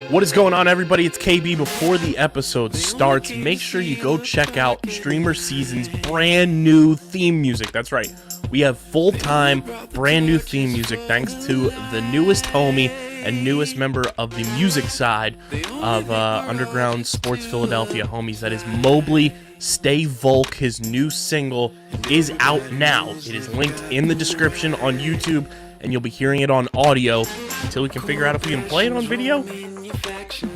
What is going on, everybody? It's KB. Before the episode starts, make sure you go check out StreamerSZN's brand new theme music. That's right. We have full-time, brand new theme music thanks to the newest homie and newest member of the music side of Underground Sports Philadelphia homies. That is Mobley. Stay Volk. His new single is out now. It is linked in the description on YouTube, and you'll be hearing it on audio until we can figure out if we can play it on video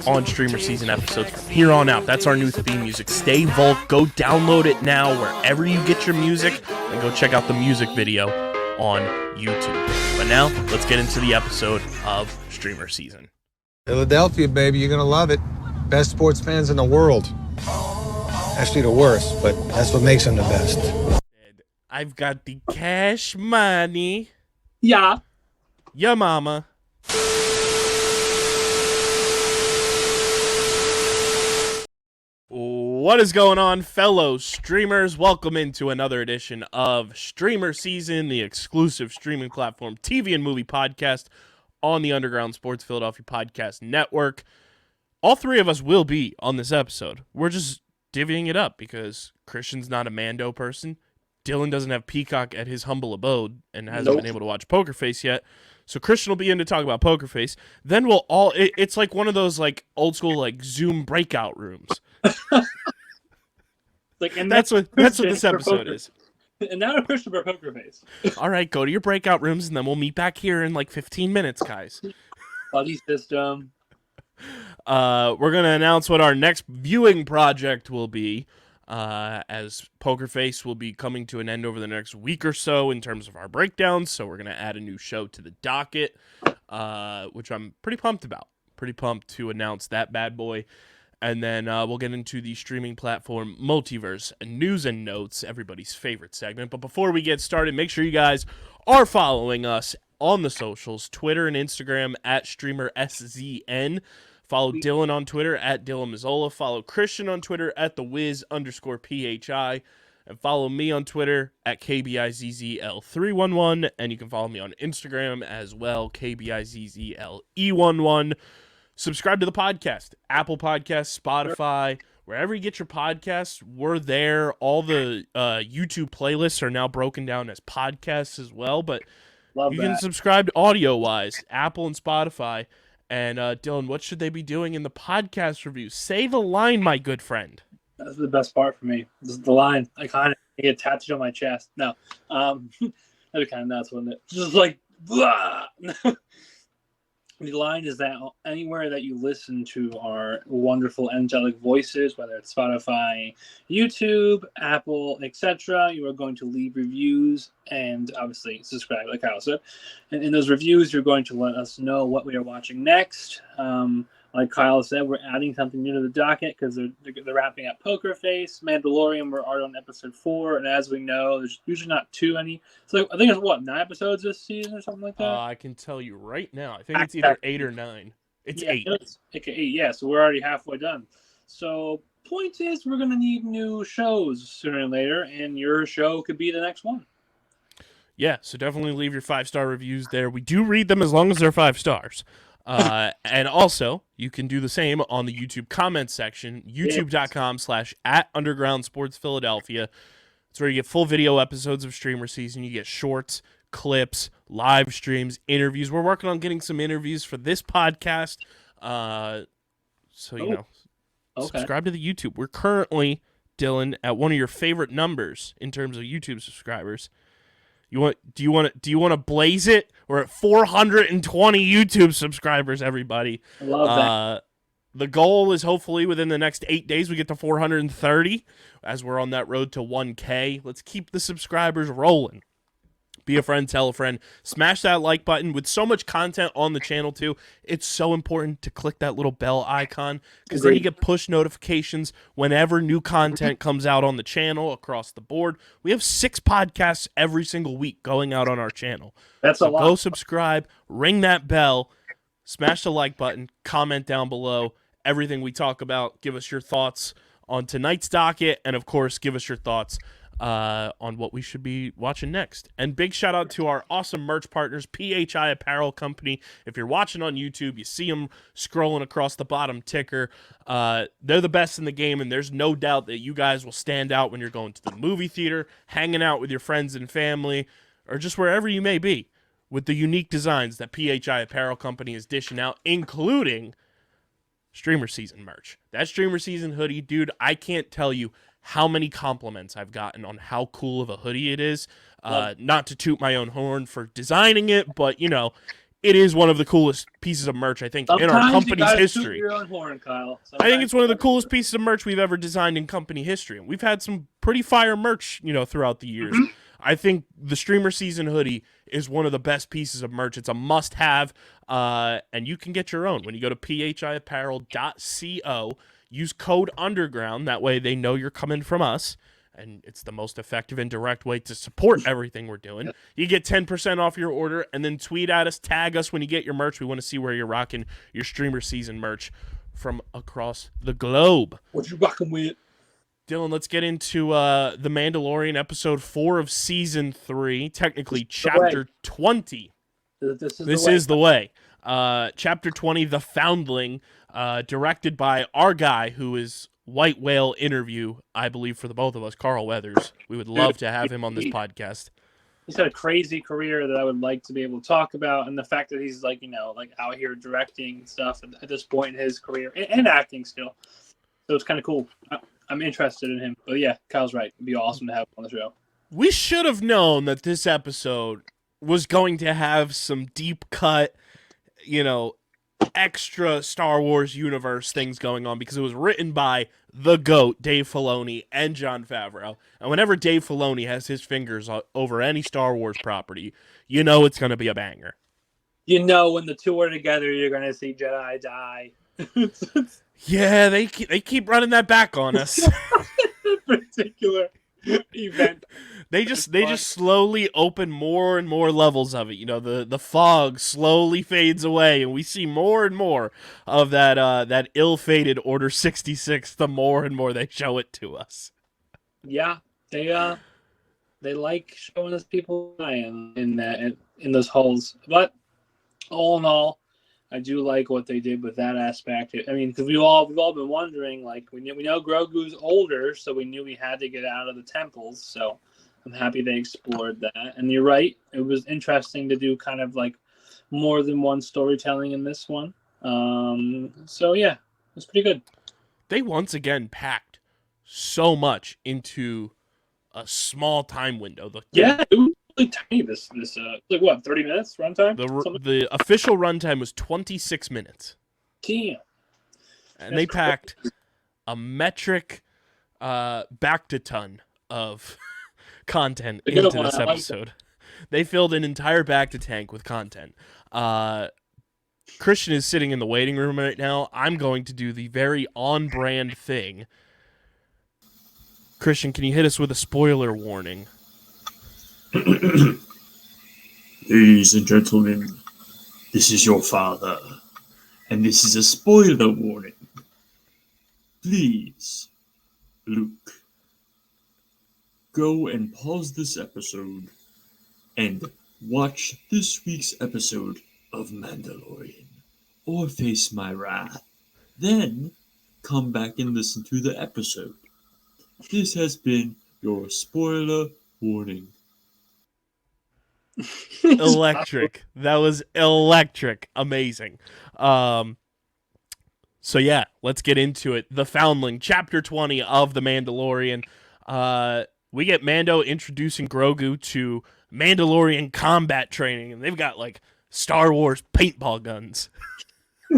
on StreamerSZN episodes from here on out. That's our new theme music. Stay Volk. Go download it now wherever you get your music, and go check out the music video on YouTube. But now, let's get into the episode of StreamerSZN. Philadelphia, baby, you're gonna love it. Best sports fans in the world. Actually, the worst, but that's what makes them the best. I've got the cash money. Yeah. Yeah, mama. What is going on, fellow streamers? Welcome into another edition of StreamerSZN, the exclusive streaming platform, TV and movie podcast on the Underground Sports Philadelphia Podcast Network. All three of us will be on this episode. We're just divvying it up because Christian's not a Mando person. Dylan doesn't have Peacock at his humble abode and hasn't been able to watch Poker Face yet. So Christian will be in to talk about Poker Face. Then we'll all... It's like one of those like old school like Zoom breakout rooms. And that's what this episode is. And now a Christian for Poker Face. All right, go to your breakout rooms, and then we'll meet back here in like 15 minutes, guys. Buddy system. We're going to announce what our next viewing project will be, as Poker Face will be coming to an end over the next week or so in terms of our breakdowns, so we're going to add a new show to the docket, which I'm pretty pumped about. Pretty pumped to announce that bad boy. And then we'll get into the streaming platform Multiverse News and Notes, everybody's favorite segment. But before we get started, make sure you guys are following us on the socials, Twitter and Instagram at StreamerSZN. Follow Dylan on Twitter at Dylan Mazzola. Follow Christian on Twitter at the Wiz_PHI. And follow me on Twitter at KBIZZL311. And you can follow me on Instagram as well, KBIZZLE11. Subscribe to the podcast, Apple Podcasts, Spotify, wherever you get your podcasts, we're there. All the YouTube playlists are now broken down as podcasts as well, but you can subscribe audio-wise, Apple and Spotify. And Dylan, what should they be doing in the podcast reviews? Say the line, my good friend. That's the best part for me. This is the line. I kind of get tattooed on my chest. No. That'd be kind of nuts, wouldn't it? Just like, blah! The line is that anywhere that you listen to our wonderful angelic voices, whether it's Spotify, YouTube, Apple, etc., you are going to leave reviews and obviously subscribe, like Kyle said. And in those reviews, you're going to let us know what we are watching next. Like Kyle said, we're adding something new to the docket because they're wrapping up Poker Face. Mandalorian, we're already on episode 4, and as we know, there's usually not too many. So I think there's, 9 episodes this season or something like that? I can tell you right now. I think it's either 8 or 9. It's 8. It's 8, yeah, so we're already halfway done. So point is, we're going to need new shows sooner or later, and your show could be the next one. Yeah, so definitely leave your 5-star reviews there. We do read them as long as they're 5 stars. And also, you can do the same on the YouTube comment section, youtube.com/@undergroundsportsphiladelphia. It's where you get full video episodes of StreamerSZN. You get shorts, clips, live streams, interviews. We're working on getting some interviews for this podcast. Subscribe to the YouTube. We're currently, Dylan, at one of your favorite numbers in terms of YouTube subscribers. Do you want to blaze it? We're at 420 YouTube subscribers, everybody. I love that. The goal is hopefully within the next 8 days we get to 430 as we're on that road to 1K. Let's keep the subscribers rolling. Be a friend, tell a friend. Smash that like button. With so much content on the channel, too, it's so important to click that little bell icon because then you get push notifications whenever new content comes out on the channel across the board. We have 6 podcasts every single week going out on our channel. That's a lot. Go subscribe, ring that bell, smash the like button, comment down below everything we talk about. Give us your thoughts on tonight's docket, and, of course, give us your thoughts on what we should be watching next. And big shout out to our awesome merch partners, PHI Apparel Company. If you're watching on YouTube, you see them scrolling across the bottom ticker. They're the best in the game, and there's no doubt that you guys will stand out when you're going to the movie theater, hanging out with your friends and family, or just wherever you may be, with the unique designs that PHI Apparel Company is dishing out, including StreamerSZN merch. That StreamerSZN hoodie, dude, I can't tell you how many compliments I've gotten on how cool of a hoodie it is. Not to toot my own horn for designing it, but, you know, it is one of the coolest pieces of merch, I think, in our company's history. Your own horn, Kyle. I think it's one of the coolest pieces of merch we've ever designed in company history. And we've had some pretty fire merch, you know, throughout the years. Mm-hmm. I think the StreamerSZN hoodie is one of the best pieces of merch. It's a must-have, and you can get your own when you go to phiapparel.co. Use code UNDERGROUND. That way they know you're coming from us, and it's the most effective and direct way to support everything we're doing. You get 10% off your order, and then tweet at us, tag us when you get your merch. We want to see where you're rocking your StreamerSZN merch from across the globe. What you rocking with? Dylan, let's get into The Mandalorian, episode 4 of season 3, technically chapter 20. This is the way. Chapter 20, The Foundling, directed by our guy who is White Whale Interview, I believe, for the both of us, Carl Weathers. We would love to have him on this podcast. He's had a crazy career that I would like to be able to talk about, and the fact that he's like, you know, like out here directing stuff at this point in his career and acting still. So it's kind of cool. I'm interested in him. But yeah, Kyle's right. It'd be awesome to have him on the show. We should have known that this episode was going to have some deep cut, you know, extra Star Wars universe things going on, because it was written by the GOAT, Dave Filoni, and Jon Favreau. And whenever Dave Filoni has his fingers over any Star Wars property, you know it's going to be a banger. You know when the two are together, you're going to see Jedi die. Yeah, they keep running that back on us. Particular event. They just slowly open more and more levels of it. You know, the fog slowly fades away, and we see more and more of that ill-fated Order 66. The more and more they show it to us. Yeah, they like showing us people dying in those holes. But all in all, I do like what they did with that aspect. I mean, because we've all been wondering, like, we know Grogu's older, so we knew we had to get out of the temples. So I'm happy they explored that. And you're right, it was interesting to do kind of like more than one storytelling in this one. So yeah, it's pretty good. They once again packed so much into a small time window. Yeah, it was really tiny. This like what, 30 minutes runtime? The official runtime was 26 minutes. Damn. And they packed a metric back-to-ton of content into this episode. They filled an entire back-to-tank with content. Christian is sitting in the waiting room right now. I'm going to do the very on-brand thing. Christian, can you hit us with a spoiler warning? Ladies and gentlemen, this is your father, and this is a spoiler warning. Please, Luke, go and pause this episode and watch this week's episode of Mandalorian, or face my wrath. Then, come back and listen to the episode. This has been your spoiler warning. Electric. That was electric. Amazing. So yeah, let's get into it. The Foundling, Chapter 20 of The Mandalorian. We get Mando introducing Grogu to Mandalorian combat training, and they've got like Star Wars paintball guns.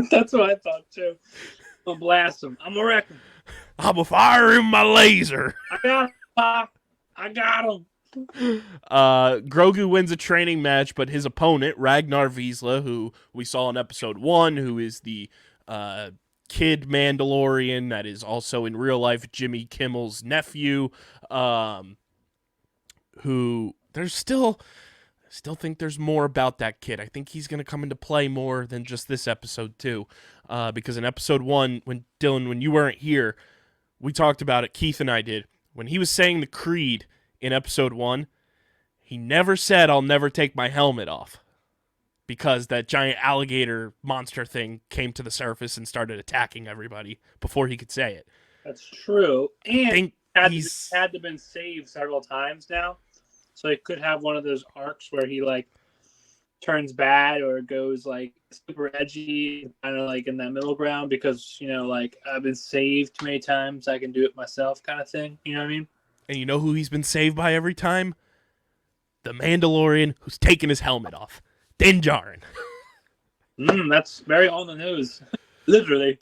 That's what I thought too. I'm gonna blast him. I'm gonna wreck him. I'm gonna fire him my laser. I got him. Grogu wins a training match, but his opponent, Ragnar Vizsla, who we saw in episode 1, who is the kid Mandalorian that is also in real life Jimmy Kimmel's nephew, who there's still think there's more about that kid. I think he's going to come into play more than just this episode too, because in episode 1, when Dylan, when you weren't here, we talked about it, Keith and I did, when he was saying the creed in episode 1, he never said, "I'll never take my helmet off," because that giant alligator monster thing came to the surface and started attacking everybody before he could say it. That's true. And he's had to been saved several times now. So he could have one of those arcs where he like turns bad or goes like super edgy, kind of like in that middle ground because, you know, like I've been saved too many times, I can do it myself kind of thing. You know what I mean? And you know who he's been saved by every time? The Mandalorian who's taken his helmet off. Din Djarin. That's very on the nose. Literally.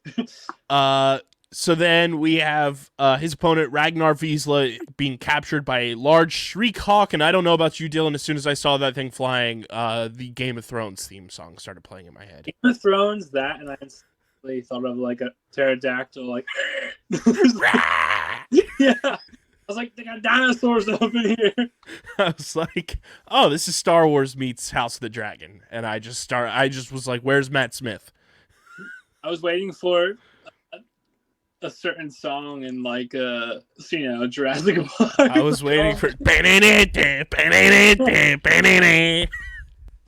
So then we have his opponent, Ragnar Vizsla, being captured by a large Shriek Hawk. And I don't know about you, Dylan. As soon as I saw that thing flying, the Game of Thrones theme song started playing in my head. Game of Thrones, that, and I instantly thought of like a pterodactyl, like... Yeah. I was like, they got dinosaurs up in here. I was like, oh, this is Star Wars meets House of the Dragon. And I just was like, where's Matt Smith? I was waiting for a certain song in like Jurassic Park. I was waiting for the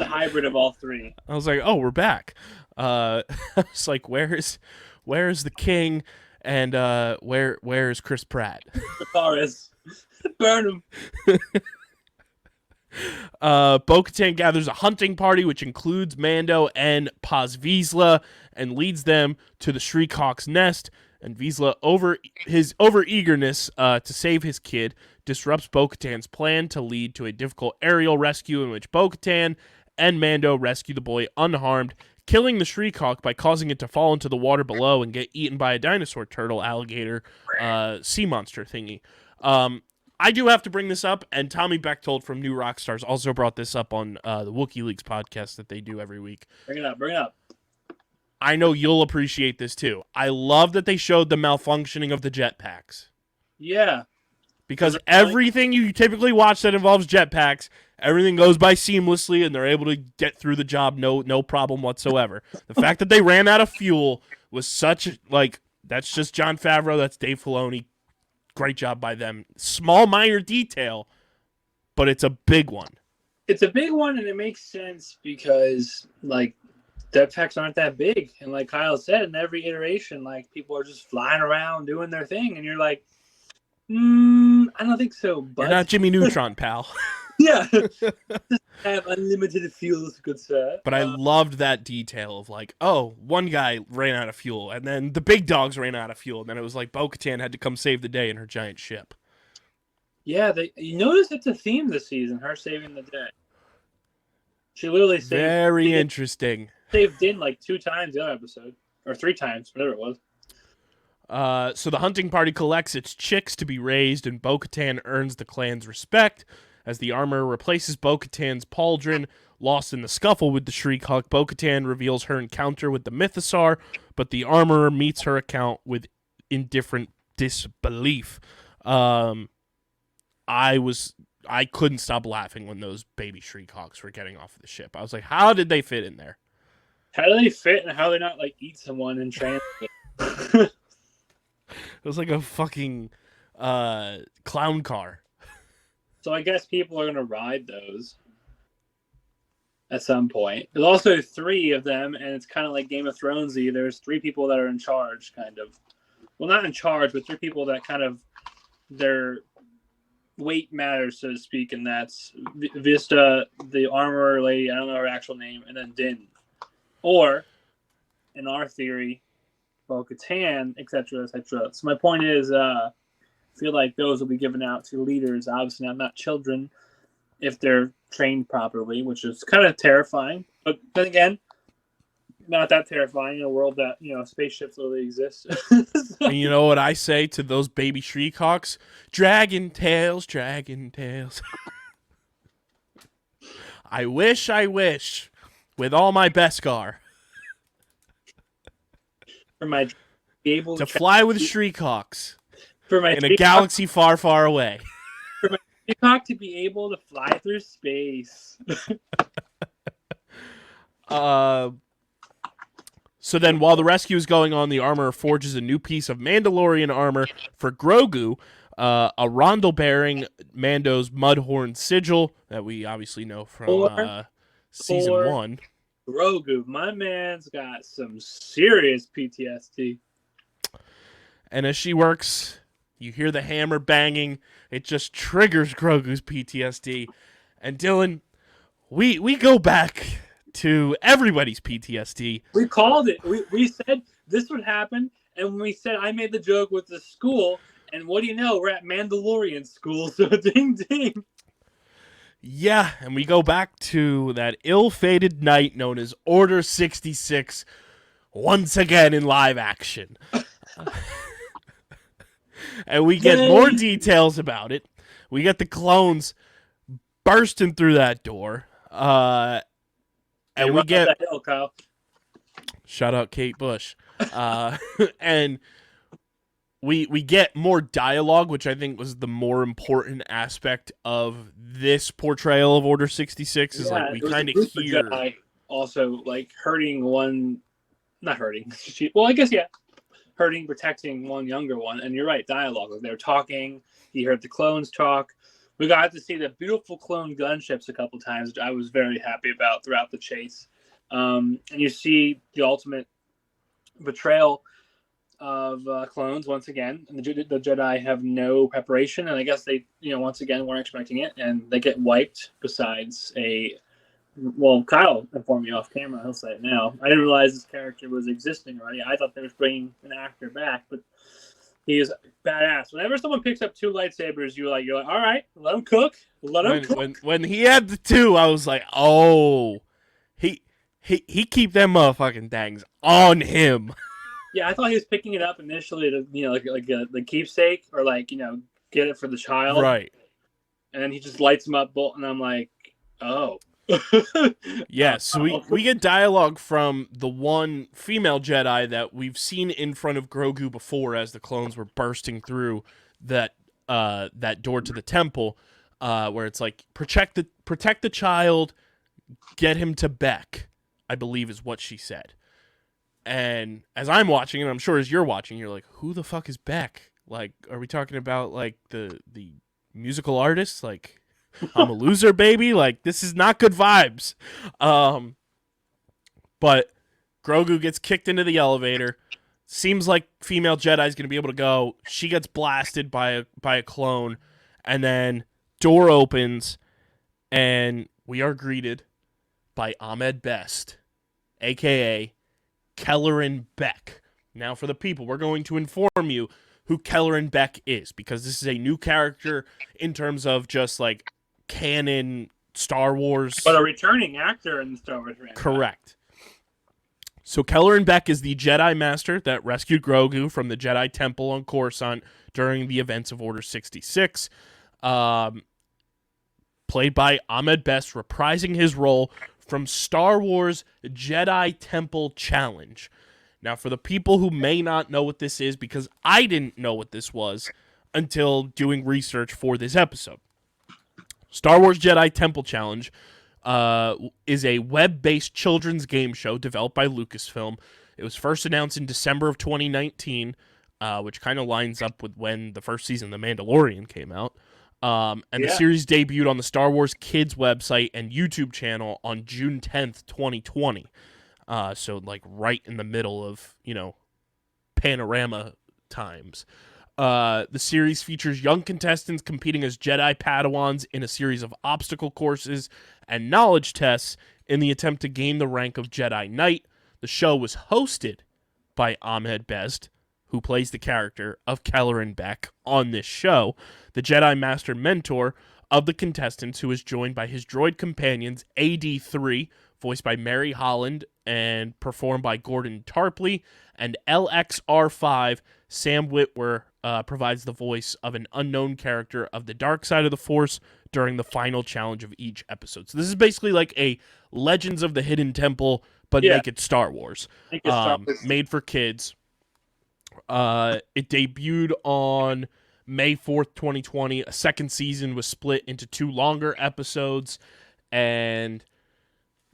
hybrid of all three. I was like, oh, we're back. I was like, where is the king, and where is Chris Pratt? The chorus. Burn him. Bo-Katan gathers a hunting party, which includes Mando and Paz Vizsla, and leads them to the Shriek Hawk's nest. And Vizsla, over eagerness to save his kid, disrupts Bo-Katan's plan to lead to a difficult aerial rescue in which Bo-Katan and Mando rescue the boy unharmed, killing the Shriek Hawk by causing it to fall into the water below and get eaten by a dinosaur turtle, alligator, sea monster thingy. I do have to bring this up, and Tommy Bechtold from New Rockstars also brought this up on the Wookiee Leaks podcast that they do every week. Bring it up. I know you'll appreciate this too. I love that they showed the malfunctioning of the jetpacks. Yeah. Because everything you typically watch that involves jetpacks, everything goes by seamlessly and they're able to get through the job no problem whatsoever. The fact that they ran out of fuel was such, like, that's just Jon Favreau, that's Dave Filoni. Great job by them. Small, minor detail, but it's a big one. It's a big one, and it makes sense because, like, jetpacks aren't that big. And like Kyle said, in every iteration, like, people are just flying around doing their thing. And you're like, I don't think so, but... You're not Jimmy Neutron, pal. Yeah. Just have unlimited fuel, good sir. But I loved that detail of like, oh, one guy ran out of fuel, and then the big dogs ran out of fuel, and then it was like Bo-Katan had to come save the day in her giant ship. Yeah, you notice it's a theme this season, her saving the day. She literally saved... Very interesting. Saved Din like 2 times the other episode. Or 3 times, whatever it was. So the hunting party collects its chicks to be raised, and Bo-Katan earns the clan's respect. As the armor replaces Bo-Katan's pauldron, lost in the scuffle with the Shriek Hawk, Bo-Katan reveals her encounter with the Mythosaur, but the armorer meets her account with indifferent disbelief. I couldn't stop laughing when those baby Shriek Hawks were getting off of the ship. I was like, how did they fit in there? How do they fit, and how do they not like eat someone and translate? It was like a fucking clown car. So I guess people are going to ride those at some point. There's also 3 of them, and it's kind of like Game of Thrones-y. There's 3 people that are in charge, kind of. Well, not in charge, but 3 people that kind of, their weight matters, so to speak, and that's Vista, the armorer lady, I don't know her actual name, and then Din. Or, in our theory, Bo-Katan, etc., etc. So my point is, I feel like those will be given out to leaders, obviously not children, if they're trained properly, which is kind of terrifying. But then again, not that terrifying in a world that, spaceships literally exist. So. And you know what I say to those baby Shriek Hawks? Dragon tails, dragon tails. I wish, with all my Beskar, for my be able to fly with Shriek Hawks. In a Peacock, galaxy far, far away. For my Peacock to be able to fly through space. So then, while the rescue is going on, the armorer forges a new piece of Mandalorian armor for Grogu, a rondel bearing Mando's Mudhorn sigil that we obviously know from season Or 1. Grogu, my man's got some serious PTSD. And as she works, you hear the hammer banging. It just triggers Grogu's PTSD. And Dylan, we go back to everybody's PTSD. We called it. We said this would happen, and we said I made the joke with the school, and what do you know? We're at Mandalorian school, so ding ding. Yeah, and we go back to that ill-fated night known as Order 66 once again in live action. And we get more details about it. We get the clones bursting through that door. And we get... Hill, Kyle. Shout out Kate Bush. And we get more dialogue, which I think was the more important aspect of this portrayal of Order 66. Is like we kind of hear Jedi also like hurting one, not hurting. Well, I guess yeah, hurting, protecting one younger one. And you're right, dialogue. Like, they were talking. You heard the clones talk. We got to see the beautiful clone gunships a couple times, which I was very happy about throughout the chase. And you see the ultimate betrayal of clones once again, and the Jedi have no preparation, and I guess they, once again weren't expecting it, and they get wiped. Besides Kyle informed me off camera. He'll say it now. I didn't realize this character was existing already. I thought they were bringing an actor back, but he is badass. Whenever someone picks up 2 lightsabers, you're like, all right, let him cook. Let him cook. When he had the 2, I was like, oh, he keep them motherfucking things on him. Yeah, I thought he was picking it up initially to, like the keepsake or get it for the child. Right. And then he just lights him up, and I'm like, oh. Yeah, so we get dialogue from the one female Jedi that we've seen in front of Grogu before as the clones were bursting through that door to the temple, where it's like, protect the child, get him to Beck, I believe is what she said. And as I'm watching, and I'm sure as you're watching, you're like, who the fuck is Beck? Like, are we talking about, like, the musical artist? Like, I'm a loser, baby? Like, this is not good vibes. But Grogu gets kicked into the elevator. Seems like female Jedi's going to be able to go. She gets blasted by a clone. And then door opens, and we are greeted by Ahmed Best, a.k.a. Kelleran Beck. Now, for the people, we're going to inform you who Kelleran Beck is, because this is a new character in terms of just, like, canon Star Wars. But a returning actor in the Star Wars franchise. Correct. So Kelleran Beck is the Jedi Master that rescued Grogu from the Jedi Temple on Coruscant during the events of Order 66. Played by Ahmed Best, reprising his role from Star Wars Jedi Temple Challenge. Now, for the people who may not know what this is, because I didn't know what this was until doing research for this episode. Star Wars Jedi Temple Challenge is a web-based children's game show developed by Lucasfilm. It was first announced in December of 2019, which kind of lines up with when the first season of The Mandalorian came out. The series debuted on the Star Wars Kids website and YouTube channel on June 10th, 2020. So, like, right in the middle of, panorama times. The series features young contestants competing as Jedi Padawans in a series of obstacle courses and knowledge tests in the attempt to gain the rank of Jedi Knight. The show was hosted by Ahmed Best, who plays the character of Kelleran Beck on this show, the Jedi Master mentor of the contestants, who is joined by his droid companions, AD3, voiced by Mary Holland and performed by Gordon Tarpley, and LXR5, Sam Witwer, provides the voice of an unknown character of the dark side of the Force during the final challenge of each episode. So this is basically like a Legends of the Hidden Temple, but make it Star Wars. Made for kids. It debuted on May 4th, 2020. A second season was split into 2 longer episodes, and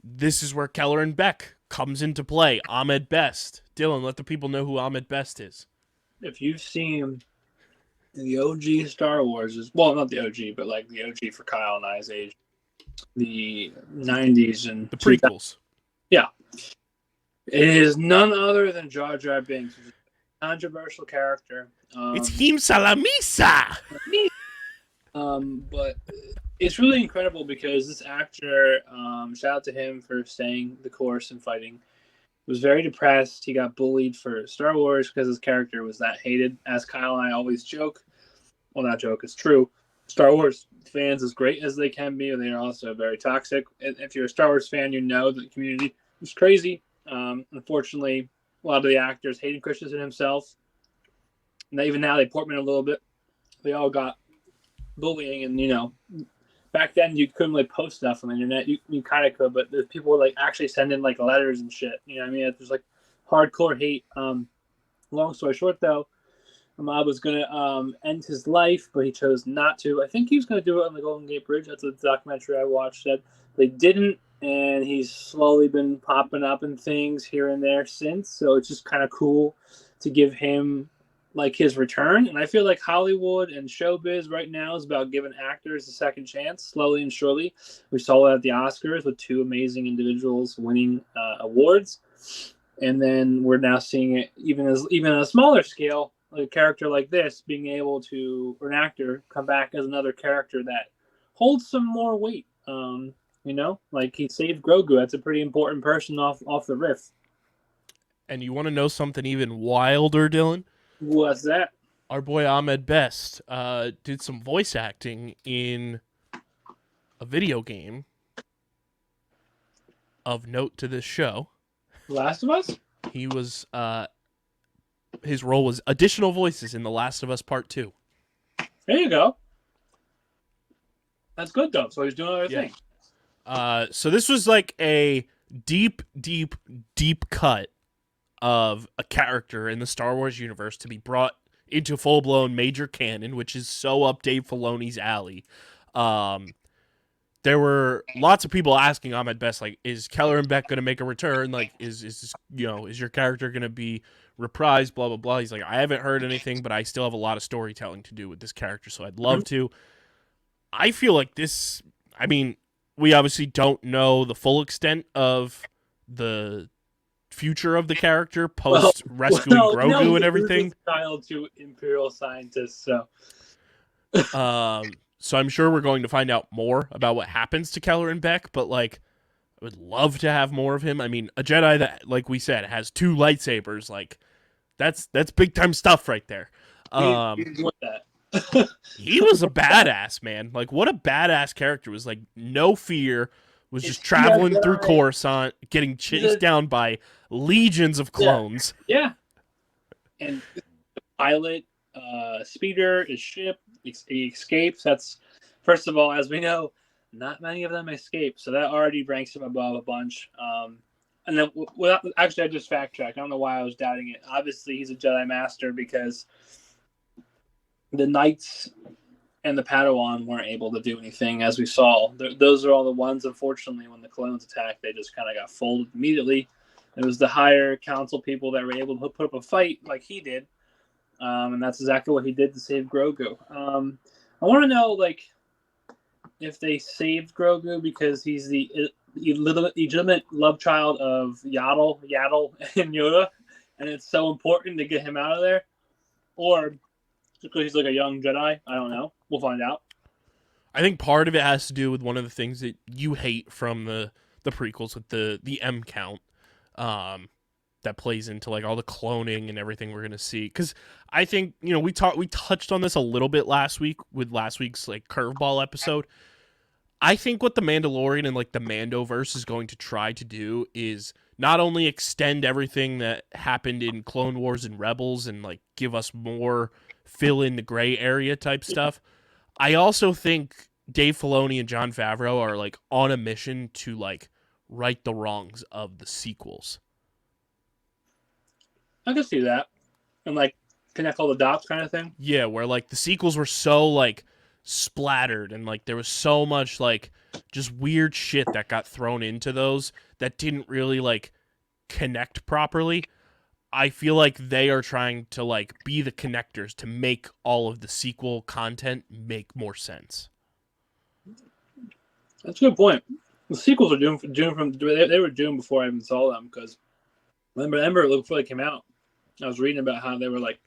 this is where Kelleran Beck comes into play. Ahmed Best. Dylan, let the people know who Ahmed Best is. If you've seen the OG Star Wars is, well, not the OG, but like the OG for Kyle and I's age, the 90s and The prequels. Yeah. It is none other than Jar Jar Binks, which is a controversial character. It's Him Salamisa! But it's really incredible because this actor, shout out to him for staying the course and fighting, was very depressed. He got bullied for Star Wars because his character was that hated. As Kyle and I always joke, well, not joke, it's true. Star Wars fans, as great as they can be, they are also very toxic. If you're a Star Wars fan, you know that the community is crazy. Unfortunately, a lot of the actors hated Christensen himself. And even now, they Portman a little bit. They all got bullying, and, you know, back then you couldn't really post stuff on the internet. You kind of could, but people would like actually send in like letters and shit. You know what I mean? It was like hardcore hate. Long story short, though, Ahmad was going to end his life, but he chose not to. I think he was going to do it on the Golden Gate Bridge. That's what the documentary I watched said. They didn't, and he's slowly been popping up in things here and there since. So it's just kind of cool to give him like his return. And I feel like Hollywood and showbiz right now is about giving actors a second chance, slowly and surely. We saw it at the Oscars with two amazing individuals winning awards. And then we're now seeing it even on a smaller scale, like a character like this being able to, or an actor, come back as another character that holds some more weight. You know, like he saved Grogu. That's a pretty important person off the riff. And you want to know something even wilder, Dylan? What's that? Our boy Ahmed Best did some voice acting in a video game of note to this show. Last of Us? He was his role was additional voices in The Last of Us Part 2. There you go. That's good though. So he's doing other things. So this was like a deep cut of a character in the Star Wars universe to be brought into full-blown major canon, which is so up Dave Filoni's alley. There were lots of people asking Ahmed Best, like, is Keller and Beck going to make a return? Like, is this, you know, is your character going to be reprised? Blah, blah, blah. He's like, I haven't heard anything, but I still have a lot of storytelling to do with this character, so I'd love to. I feel like this, I mean, we obviously don't know the full extent of the future of the character post rescuing Grogu and everything. Child to Imperial scientists, so. So I'm sure we're going to find out more about what happens to Keller and Beck, but like, I would love to have more of him. I mean, a Jedi that, like we said, has 2 lightsabers, like that's big time stuff right there. He was a badass, man. Like, what a badass character. Was like no fear, was just traveling through Coruscant, getting chased down by legions of clones. Yeah. And pilot, speeder, his ship, he escapes. That's, first of all, as we know, not many of them escape, so that already ranks him above a bunch. And then, actually, I just fact-checked. I don't know why I was doubting it. Obviously, he's a Jedi Master because the Knights and the Padawan weren't able to do anything, as we saw. Those are all the ones, unfortunately, when the clones attacked, they just kind of got folded immediately. It was the higher council people that were able to put up a fight like he did. And that's exactly what he did to save Grogu. I want to know, like, if they saved Grogu because he's the legitimate love child of Yaddle, and Yoda, and it's so important to get him out of there, or because he's like a young Jedi. I don't know. We'll find out. I think part of it has to do with one of the things that you hate from the prequels with the M count. That plays into like all the cloning and everything we're gonna see. Because I think, you know, we touched on this a little bit last week with last week's like curveball episode. I think what the Mandalorian and like the Mandoverse is going to try to do is not only extend everything that happened in Clone Wars and Rebels and like give us more fill in the gray area type stuff. I also think Dave Filoni and Jon Favreau are like on a mission to like right the wrongs of the sequels. I can see that. And like connect all the dots kind of thing. Yeah, where like the sequels were so like splattered and like there was so much like just weird shit that got thrown into those that didn't really like connect properly. I feel like they are trying to like be the connectors to make all of the sequel content make more sense. That's a good point. The sequels are doomed from they were doomed before I even saw them, because remember before they came out, I was reading about how they were like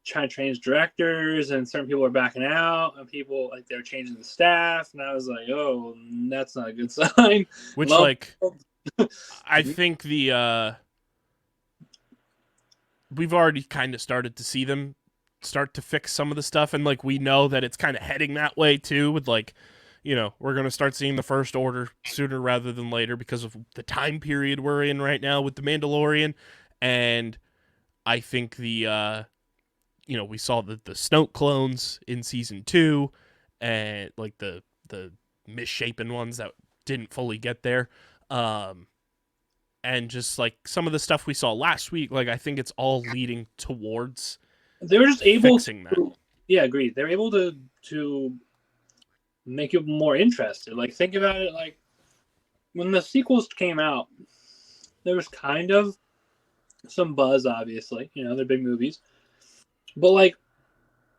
trying to change directors, and certain people were backing out, and people like they were changing the staff, and I was like, oh, that's not a good sign. Which like I think the we've already kind of started to see them start to fix some of the stuff, and like we know that it's kind of heading that way too, with like, you know, we're going to start seeing the First Order sooner rather than later because of the time period we're in right now with the Mandalorian. And I think the you know, we saw the Snoke clones in season 2, and like the misshapen ones that didn't fully get there. And just like some of the stuff we saw last week, like I think it's all leading towards they were just able fixing to, that. Yeah, agreed. They're able to make you more interested. Like, think about it, like when the sequels came out, there was kind of some buzz, obviously, you know, they're big movies. But like,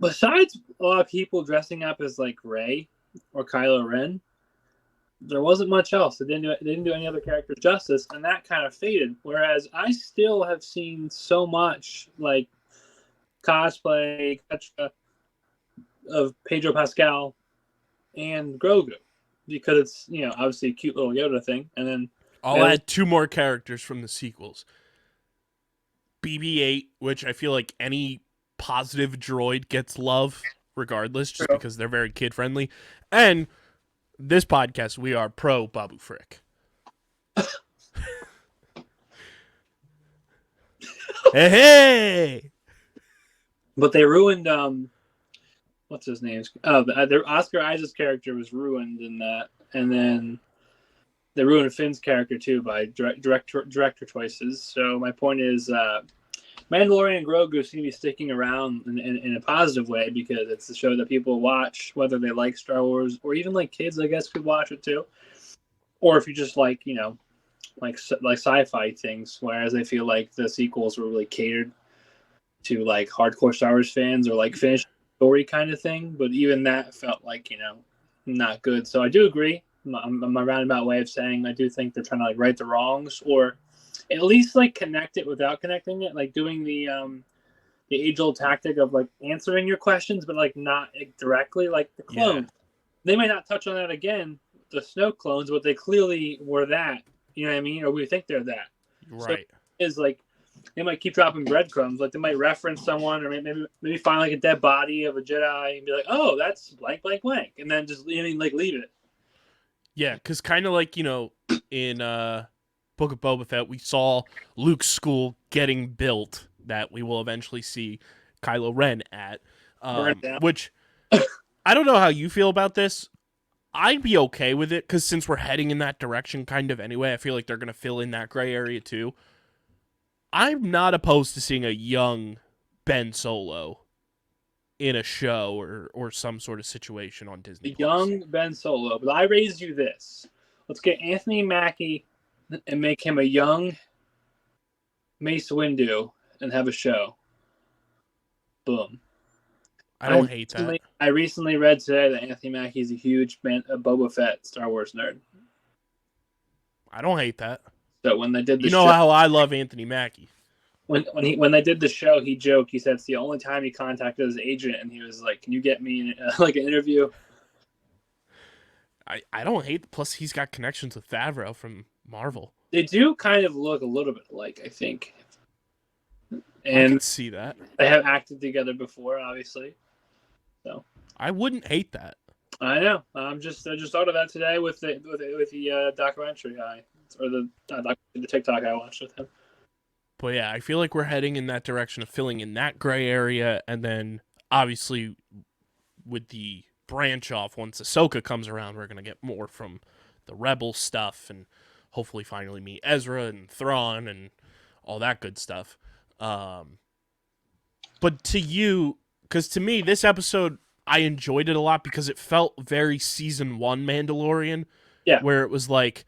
besides a lot of people dressing up as like Rey or Kylo Ren, there wasn't much else. They didn't do any other characters justice, and that kind of faded. Whereas I still have seen so much like cosplay of Pedro Pascal and Grogu, because it's, you know, obviously a cute little Yoda thing. And then I'll add 2 more characters from the sequels. BB-8, which I feel like any positive droid gets love regardless, just because they're very kid friendly. And this podcast, we are pro Babu Frick. Hey! But they ruined what's his name? Their Oscar Isaac's character was ruined in that, and then they ruined Finn's character too by director choices. So my point is, Mandalorian and Grogu seem to be sticking around in a positive way, because it's a show that people watch, whether they like Star Wars or even like kids, I guess, could watch it too. Or if you just like, you know, like sci-fi things, whereas I feel like the sequels were really catered to like hardcore Star Wars fans, or like finished story kind of thing. But even that felt like, you know, not good. So I do agree. My roundabout way of saying I do think they're trying to like right the wrongs, or at least like connect it without connecting it, like doing the age-old tactic of like answering your questions but like not directly, like the clones. Yeah. They might not touch on that again, the Snoke clones, but they clearly were that, you know what I mean, or we think they're that, right? So is like they might keep dropping breadcrumbs, like they might reference someone, or maybe find like a dead body of a Jedi and be like, oh, that's blank blank blank, and then just, I mean, like leave it. Yeah, because kind of like, you know, in Book of Boba Fett, we saw Luke's school getting built that we will eventually see Kylo Ren at, which I don't know how you feel about this. I'd be okay with it, because since we're heading in that direction kind of anyway, I feel like they're going to fill in that gray area too. I'm not opposed to seeing a young Ben Solo in a show or some sort of situation on Disney+. Young Ben Solo. But I raised you this. Let's get Anthony Mackie and make him a young Mace Windu and have a show. Boom. I don't hate that. I recently read today that Anthony Mackie is a huge Boba Fett Star Wars nerd. I don't hate that. So when they did the show, you know how I love Anthony Mackie. When they did the show, he joked. He said it's the only time he contacted his agent, and he was like, "Can you get me like an interview?" I don't hate. Plus, he's got connections with Favreau from Marvel. They do kind of look a little bit alike, I think. And I can see that. They have acted together before, obviously. So I wouldn't hate that. I know. I just thought of that today with the documentary or the TikTok I watched with him. But yeah, I feel like we're heading in that direction of filling in that gray area, and then obviously with the branch off, once Ahsoka comes around, we're gonna get more from the Rebel stuff, and hopefully finally meet Ezra and Thrawn and all that good stuff. But to you, because to me, this episode, I enjoyed it a lot because it felt very season 1 Mandalorian. Yeah. Where it was like,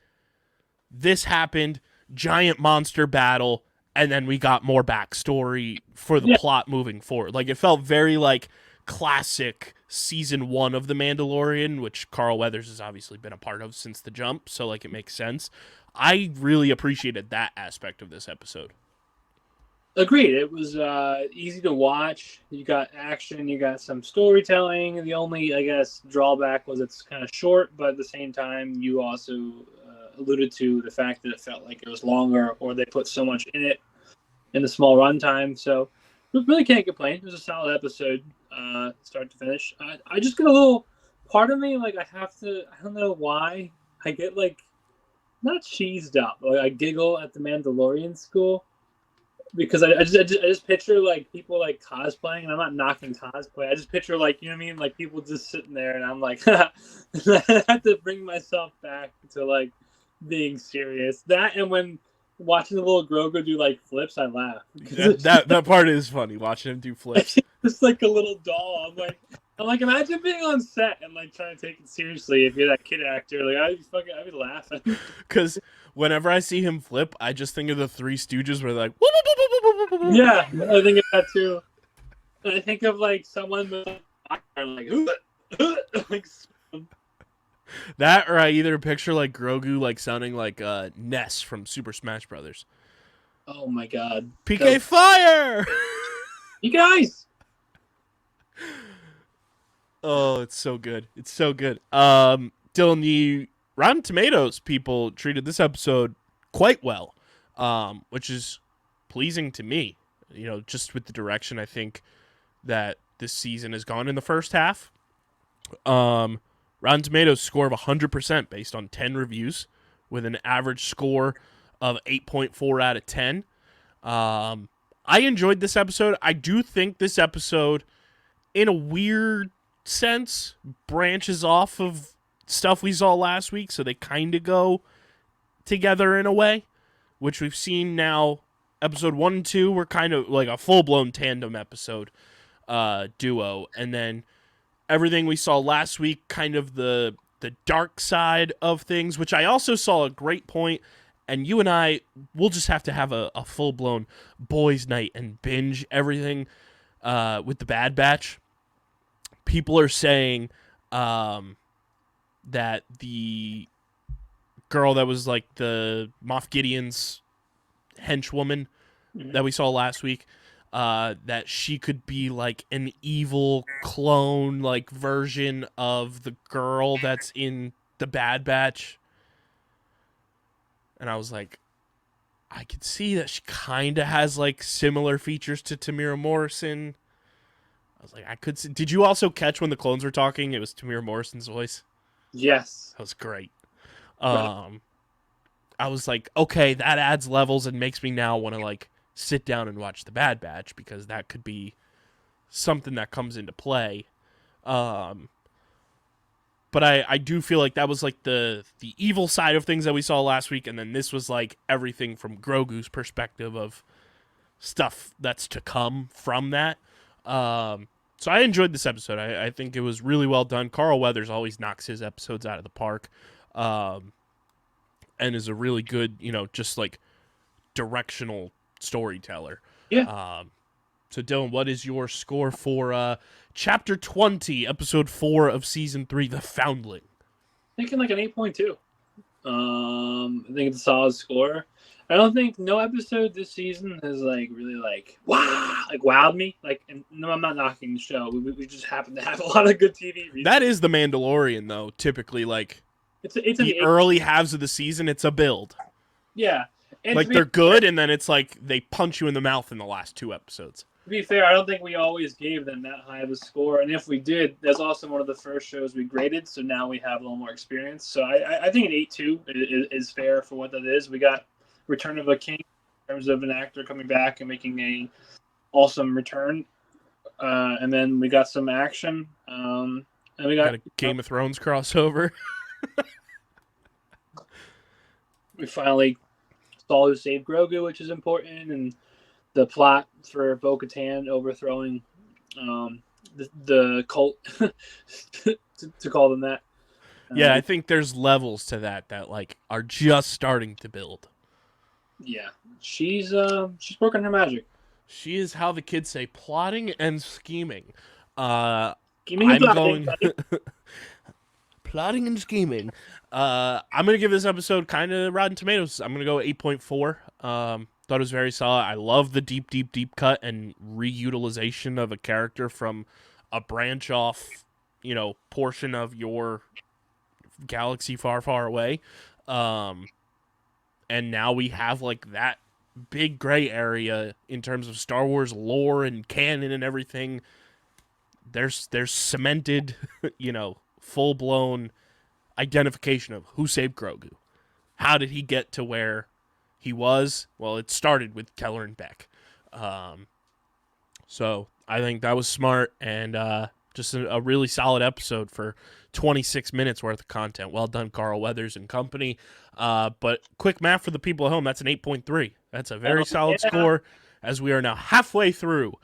this happened, giant monster battle, and then we got more backstory for the plot moving forward. Like, it felt very like classic season 1 of The Mandalorian, which Carl Weathers has obviously been a part of since the jump, so like it makes sense. I really appreciated that aspect of this episode. Agreed. It was easy to watch. You got action, you got some storytelling. The only, I guess, drawback was it's kind of short, but at the same time, you also alluded to the fact that it felt like it was longer, or they put so much in it in the small runtime. So we really can't complain. It was a solid episode, start to finish. I just get a little part of me, like, I don't know why, I get like, not cheesed up, but like, I giggle at the Mandalorian school. Because I just picture like people like cosplaying, and I'm not knocking cosplay. I just picture like, you know what I mean, like people just sitting there, and I'm like, I have to bring myself back to like being serious. That, and when watching the little Grogu do like flips, I laugh. That part is funny, watching him do flips. It's like a little doll. I'm like, imagine being on set and like trying to take it seriously if you're that kid actor. Like, I'd be laughing. Because whenever I see him flip, I just think of the Three Stooges where they're like, yeah, I think of that too. And I think of like someone with like that, or I either picture like Grogu like sounding like Ness from Super Smash Brothers. Oh my god. PK Fire! You guys! Oh, it's so good. It's so good. Dylan, the Rotten Tomatoes people treated this episode quite well, which is pleasing to me. You know, just with the direction I think that this season has gone in the first half. Rotten Tomatoes score of 100% based on 10 reviews, with an average score of 8.4 out of 10. I enjoyed this episode. I do think this episode, in a weird sense, branches off of stuff we saw last week, so they kind of go together in a way, which we've seen now. Episode 1 and 2 were kind of like a full-blown tandem episode duo, and then everything we saw last week, kind of the dark side of things, which I also saw a great point, and you and I, we'll just have to have a full-blown boys' night and binge everything with the Bad Batch. People are saying that the girl that was like the Moff Gideon's henchwoman that we saw last week, that she could be like an evil clone, like version of the girl that's in the Bad Batch. And I was like, I could see that she kind of has like similar features to Tamira Morrison. I was like, I could see. Did you also catch when the clones were talking? It was Tamira Morrison's voice. Yes. That was great. I was like, okay, that adds levels and makes me now want to like sit down and watch the Bad Batch, because that could be something that comes into play. But I do feel like that was like the evil side of things that we saw last week, and then this was like everything from Grogu's perspective of stuff that's to come from that. So I enjoyed this episode. I think it was really well done. Carl Weathers always knocks his episodes out of the park, and is a really good, just like directional storyteller. Yeah. So Dylan, what is your score for Chapter 20, Episode 4 of Season 3, The Foundling? Thinking like an 8.2. I think it's a solid score. I don't think no episode this season has like really like wowed me. Like, and no, I'm not knocking the show. We just happen to have a lot of good TV. Recently. That is The Mandalorian, though. Typically, like it's the early halves of the season, it's a build. Yeah, and like they're good, and then it's like they punch you in the mouth in the last 2 episodes. To be fair, I don't think we always gave them that high of a score, and if we did, that's also one of the first shows we graded. So now we have a little more experience. So I think an 8.2 is fair for what that is. We got Return of a King in terms of an actor coming back and making a awesome return, and then we got some action, and we got a Game of Thrones crossover. We finally saw who saved Grogu, which is important, and the plot for Bo-Katan overthrowing the cult, to call them that. Yeah, I think there's levels to that like are just starting to build. Yeah, she's working her magic. She is, how the kids say, plotting and scheming. Scheming and I'm plotting, going plotting and scheming. I'm gonna give this episode kind of Rotten Tomatoes. I'm gonna go 8.4. Thought it was very solid. I love the deep cut and reutilization of a character from a branch off, portion of your galaxy far away. And now we have like that big gray area in terms of Star Wars lore and canon and everything. There's cemented, full blown identification of who saved Grogu. How did he get to where he was? Well, it started with Keller and Beck. So I think that was smart and just a really solid episode for 26 minutes worth of content. Well done, Carl Weathers and company. But quick math for the people at home, that's an 8.3. That's a very solid score, as we are now halfway through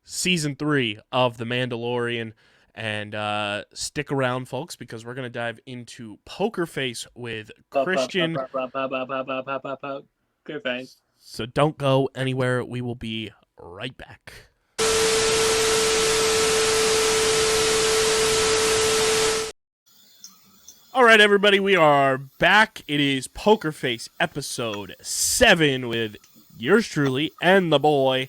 Season 3 of The Mandalorian. And stick around, folks, because we're going to dive into Poker Face with Christian. Poker Face. So don't go anywhere. We will be right back. All right, everybody, we are back. It is Poker Face episode 7 with yours truly and the boy,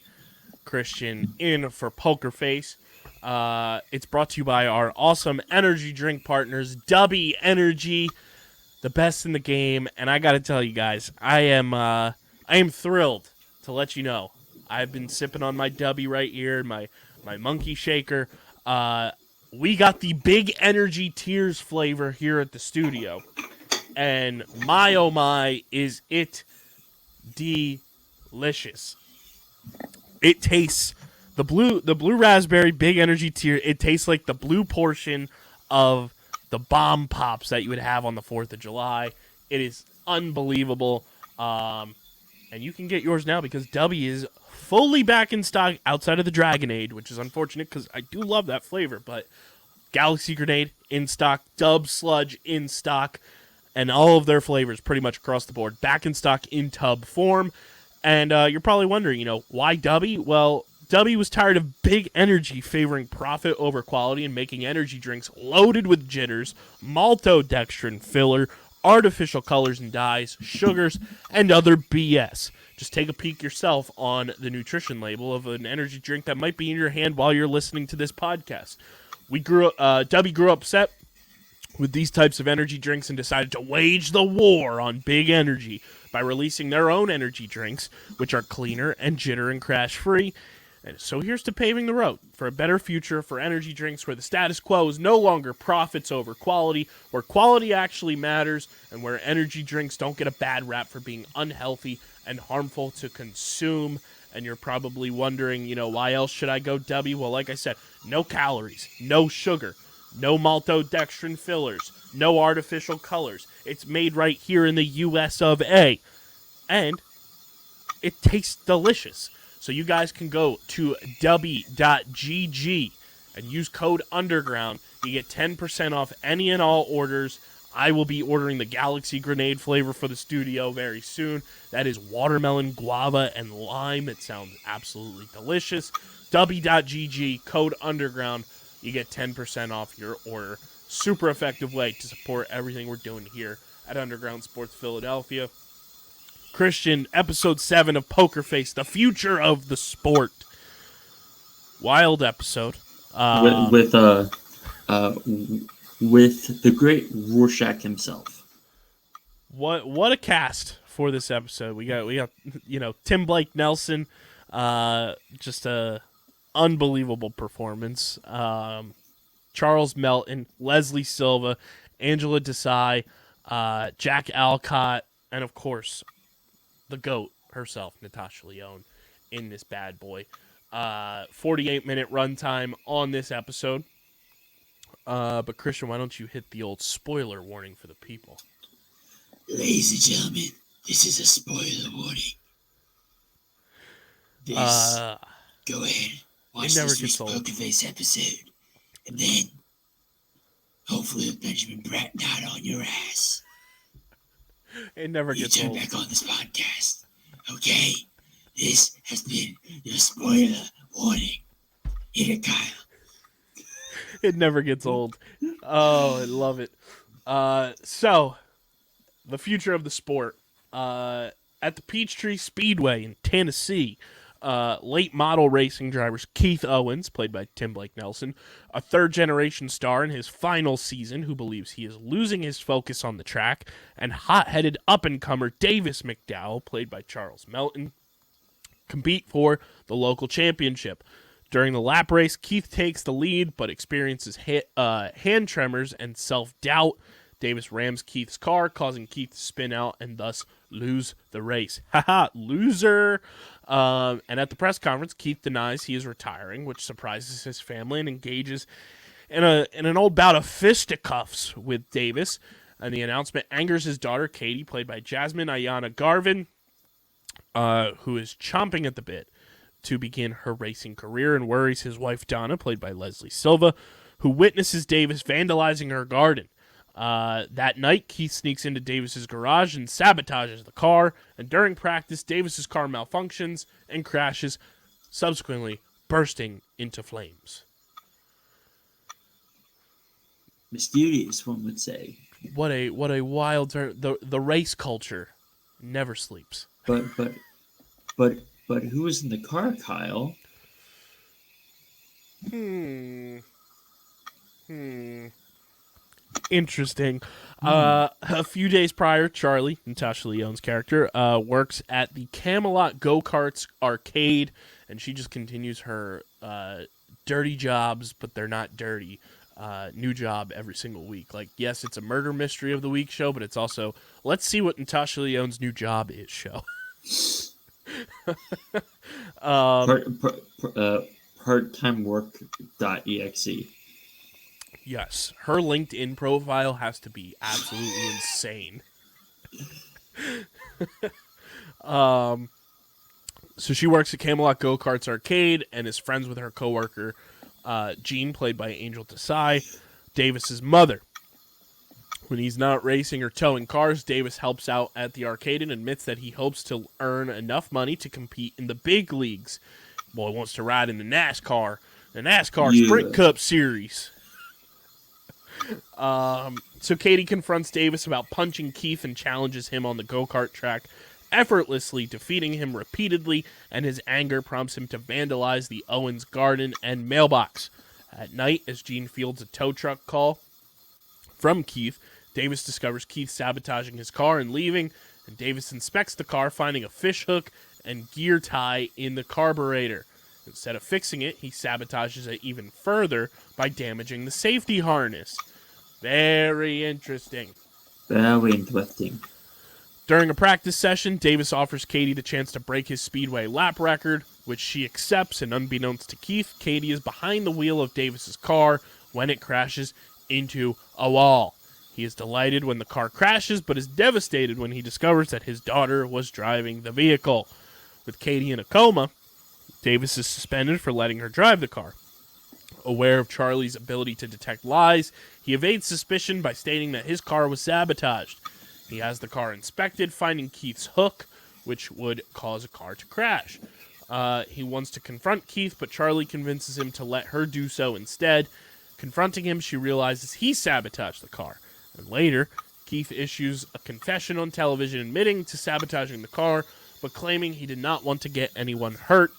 Christian, in for Poker Face. It's brought to you by our awesome energy drink partners, Dubby Energy, the best in the game. And I got to tell you guys, I am thrilled to let you know I've been sipping on my Dubby right here, my monkey shaker. We got the Big Energy Tears flavor here at the studio. And my oh my, is it delicious. It tastes, the blue raspberry Big Energy Tear, it tastes like the blue portion of the bomb pops that you would have on the 4th of July. It is unbelievable. And you can get yours now because Dubby is fully back in stock outside of the Dragonade, which is unfortunate because I do love that flavor. But Galaxy Grenade in stock, Dub Sludge in stock, and all of their flavors pretty much across the board back in stock in tub form. And you're probably wondering, why Dubby? Well, Dubby was tired of Big Energy favoring profit over quality and making energy drinks loaded with jitters, maltodextrin filler, artificial colors and dyes, sugars, and other BS. Just take a peek yourself on the nutrition label of an energy drink that might be in your hand while you're listening to this podcast. Dubby grew upset with these types of energy drinks and decided to wage the war on Big Energy by releasing their own energy drinks, which are cleaner and jitter and crash free. And so here's to paving the road for a better future for energy drinks where the status quo is no longer profits over quality, where quality actually matters, and where energy drinks don't get a bad rap for being unhealthy and harmful to consume. And you're probably wondering, why else should I go Dubby? Well, like I said, no calories, no sugar, no maltodextrin fillers, no artificial colors. It's made right here in the US of A. And it tastes delicious. So you guys can go to dubby.gg and use code UNDERGROUND. You get 10% off any and all orders. I will be ordering the Galaxy Grenade flavor for the studio very soon. That is watermelon, guava, and lime. It sounds absolutely delicious. Dubby.gg, code UNDERGROUND. You get 10% off your order. Super effective way to support everything we're doing here at Underground Sports Philadelphia. Christian, episode 7 of Poker Face, the future of the sport. Wild episode. With the great Rorschach himself. What a cast for this episode. We got Tim Blake Nelson, just a unbelievable performance. Charles Melton, Leslie Silva, Angela Desai, Jack Alcott, and of course the GOAT herself, Natasha Lyonne, in this bad boy. 48-minute runtime on this episode. But Christian, why don't you hit the old spoiler warning for the people? Ladies and gentlemen, this is a spoiler warning. Go ahead, watch this week's Poker Face episode, and then hopefully with Benjamin Bratt not on your ass. It never gets turn old. back on this podcast. Okay, this has been your spoiler warning. Hit it, Kyle. It never gets old. Oh, I love it. So, the future of the sport. At the Peachtree Speedway in Tennessee, late model racing drivers Keith Owens, played by Tim Blake Nelson, a third-generation star in his final season who believes he is losing his focus on the track, and hot-headed up-and-comer Davis McDowell, played by Charles Melton, compete for the local championship. During the lap race, Keith takes the lead, but experiences hand tremors and self-doubt. Davis rams Keith's car, causing Keith to spin out and thus lose the race. Haha, loser! And at the press conference, Keith denies he is retiring, which surprises his family, and engages in an old bout of fisticuffs with Davis. And the announcement angers his daughter, Katie, played by Jasmine Ayana Garvin, who is chomping at the bit to begin her racing career, and worries his wife, Donna, played by Leslie Silva, who witnesses Davis vandalizing her garden. That night, Keith sneaks into Davis's garage and sabotages the car, and during practice, Davis's car malfunctions and crashes, subsequently bursting into flames. Mysterious, one would say. What a wild turn. The race culture never sleeps. But who was in the car, Kyle? Interesting. A few days prior, Charlie, Natasha Lyonne's character, works at the Camelot Go-Karts arcade, and she just continues her dirty jobs, but they're not dirty. New job every single week. Like, yes, it's a murder mystery of the week show, but it's also, let's see what Natasha Lyonne's new job is show. Parttimework.exe. Yes, her LinkedIn profile has to be absolutely insane. So she works at Camelot Go-Karts Arcade and is friends with her coworker, Jean, played by Angel Desai, Davis's mother. When he's not racing or towing cars, Davis helps out at the arcade and admits that he hopes to earn enough money to compete in the big leagues. Well, he wants to ride in the NASCAR Sprint Cup Series. So Katie confronts Davis about punching Keith and challenges him on the go-kart track, effortlessly defeating him repeatedly, and his anger prompts him to vandalize the Owens garden and mailbox. At night, as Jean fields a tow truck call from Keith, Davis discovers Keith sabotaging his car and leaving, and Davis inspects the car, finding a fish hook and gear tie in the carburetor. Instead of fixing it, he sabotages it even further by damaging the safety harness. Very interesting. Very interesting. During a practice session, Davis offers Katie the chance to break his speedway lap record, which she accepts, and unbeknownst to Keith, Katie is behind the wheel of Davis's car when it crashes into a wall. He is delighted when the car crashes, but is devastated when he discovers that his daughter was driving the vehicle. With Katie in a coma, Davis is suspended for letting her drive the car. Aware of Charlie's ability to detect lies, he evades suspicion by stating that his car was sabotaged. He has the car inspected, finding Keith's hook, which would cause a car to crash. He wants to confront Keith, but Charlie convinces him to let her do so instead. Confronting him, she realizes he sabotaged the car. And later, Keith issues a confession on television admitting to sabotaging the car, but claiming he did not want to get anyone hurt.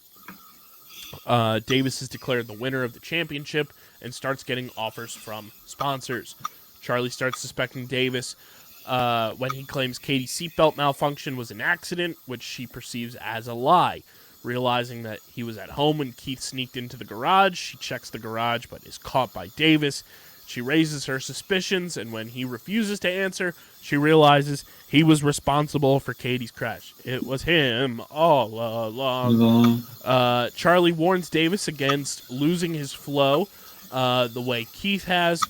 Davis is declared the winner of the championship and starts getting offers from sponsors. Charlie starts suspecting Davis when he claims Katie's seatbelt malfunction was an accident, which she perceives as a lie. Realizing that he was at home when Keith sneaked into the garage, she checks the garage but is caught by Davis. She raises her suspicions, and when he refuses to answer, she realizes he was responsible for Katie's crash. It was him all along. Charlie warns Davis against losing his flow the way Keith has,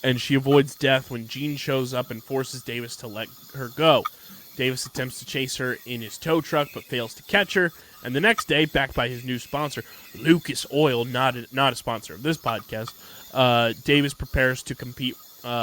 and she avoids death when Jean shows up and forces Davis to let her go. Davis attempts to chase her in his tow truck, but fails to catch her. And the next day, backed by his new sponsor, Lucas Oil, not a sponsor of this podcast, Davis prepares to compete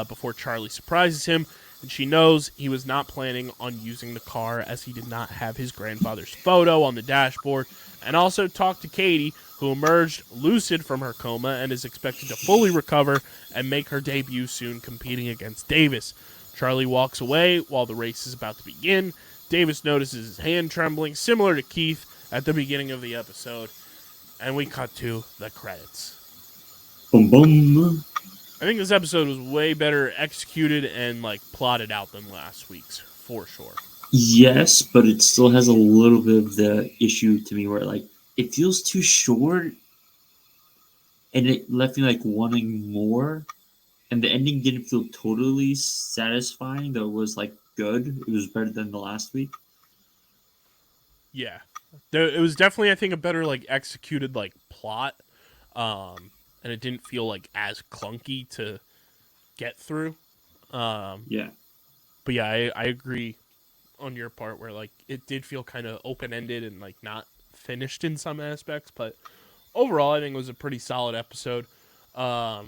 before Charlie surprises him. and she knows he was not planning on using the car as he did not have his grandfather's photo on the dashboard, and also talked to Katie, who emerged lucid from her coma and is expected to fully recover and make her debut soon competing against Davis. Charlie walks away while the race is about to begin. Davis notices his hand trembling, similar to Keith at the beginning of the episode, and we cut to the credits. Boom, boom. I think this episode was way better executed and plotted out than last week's, for sure. Yes, but it still has a little bit of the issue to me where it feels too short, and it left me wanting more. And the ending didn't feel totally satisfying, though it was good. It was better than the last week. Yeah. It was definitely, I think, a better executed plot. And it didn't feel as clunky to get through. Yeah. But yeah, I agree on your part where it did feel kind of open-ended and not finished in some aspects, but overall I think it was a pretty solid episode for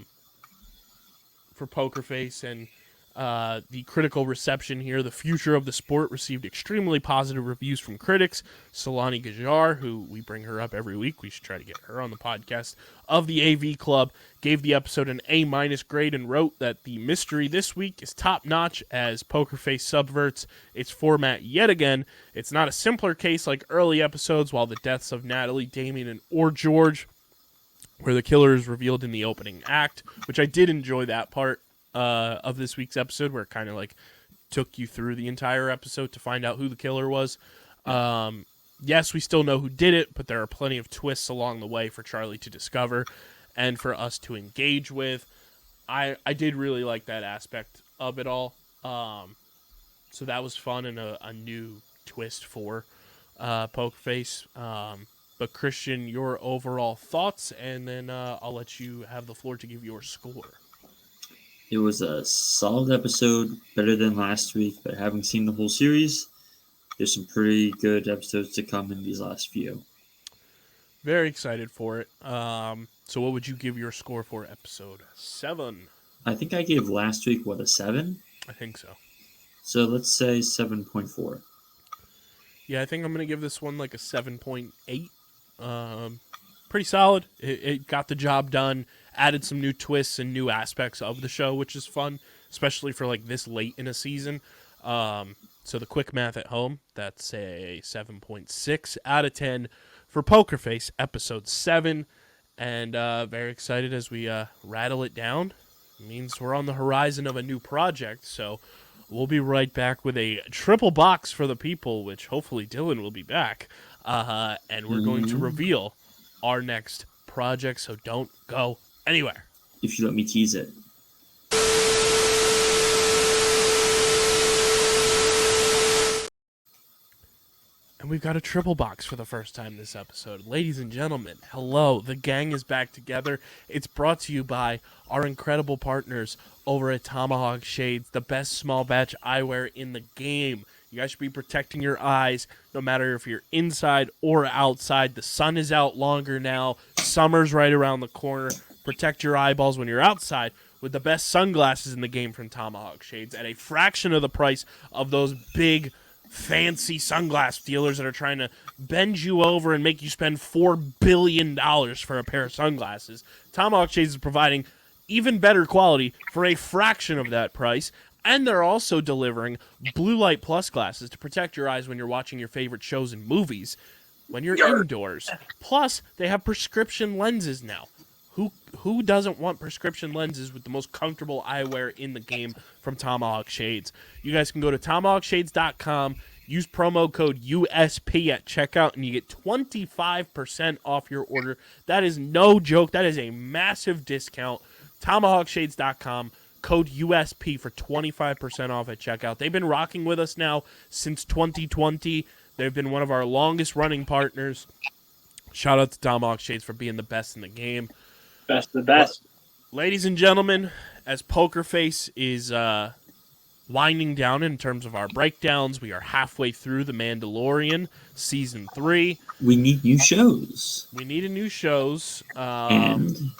Poker Face, and the critical reception here. The future of the sport received extremely positive reviews from critics. Solani Gajar, who we bring her up every week, we should try to get her on the podcast, of the AV Club, gave the episode an A- grade and wrote that the mystery this week is top-notch as Poker Face subverts its format yet again. It's not a simpler case like early episodes, while the deaths of Natalie, Damien, or George, where the killer is revealed in the opening act, which I did enjoy that part of this week's episode, where it kind of took you through the entire episode to find out who the killer was. Yes, we still know who did it, but there are plenty of twists along the way for Charlie to discover and for us to engage with. I did really like that aspect of it all. So that was fun and a new twist for Poker Face. But Christian, your overall thoughts, and then I'll let you have the floor to give your score. It was a solid episode, better than last week, but having seen the whole series, there's some pretty good episodes to come in these last few. Very excited for it. So what would you give your score for episode 7? I think I gave last week, a 7? I think so. So let's say 7.4. Yeah, I think I'm going to give this one a 7.8. Pretty solid. It got the job done, added some new twists and new aspects of the show, which is fun, especially for this late in a season. So the quick math at home, that's a 7.6 out of 10 for Poker Face episode 7, and very excited as we rattle it down. It means we're on the horizon of a new project, so we'll be right back with a triple box for the people, which hopefully Dylan will be back, and we're going to reveal our next project, so don't go anywhere. If you let me tease it. And we've got a triple box for the first time this episode. Ladies and gentlemen, hello. The gang is back together. It's brought to you by our incredible partners over at Tomahawk Shades, the best small batch eyewear in the game. You guys should be protecting your eyes no matter if you're inside or outside. The sun is out longer now. Summer's right around the corner. Protect your eyeballs when you're outside with the best sunglasses in the game from Tomahawk Shades at a fraction of the price of those big fancy sunglass dealers that are trying to bend you over and make you spend $4 billion for a pair of sunglasses. Tomahawk Shades is providing even better quality for a fraction of that price, and they're also delivering Blue Light Plus glasses to protect your eyes when you're watching your favorite shows and movies when you're indoors. Plus, they have prescription lenses now. Who doesn't want prescription lenses with the most comfortable eyewear in the game from Tomahawk Shades? You guys can go to tomahawkshades.com, use promo code USP at checkout, and you get 25% off your order. That is no joke. That is a massive discount. Tomahawkshades.com, code USP for 25% off at checkout. They've been rocking with us now since 2020. They've been one of our longest running partners. Shout out to Tomahawk Shades for being the best in the game. Best of the best. Ladies and gentlemen, as Poker Face is winding down in terms of our breakdowns, we are halfway through The Mandalorian, Season 3. We need new shows. We need a new shows. And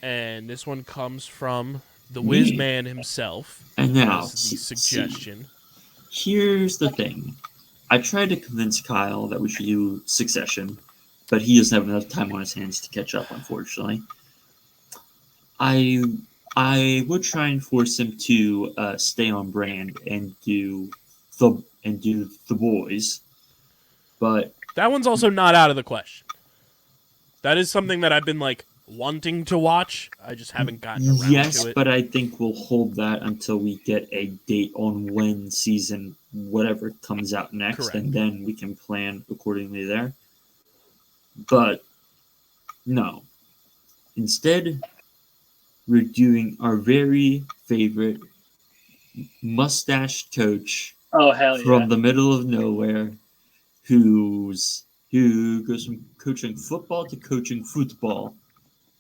this one comes from the Me. Wiz Man himself And now, has the suggestion. Here's the thing. I tried to convince Kyle that we should do Succession, but he doesn't have enough time on his hands to catch up, unfortunately. I would try and force him to stay on brand and do the Boys, but That one's also not out of the question. That is something that I've been like wanting to watch. I just haven't gotten around to it. but I think we'll hold that until we get a date on when season whatever comes out next, Correct. And then we can plan accordingly there. But no. Instead, we're doing our very favorite mustached coach Oh, hell from yeah. the middle of nowhere who goes from coaching football to coaching football.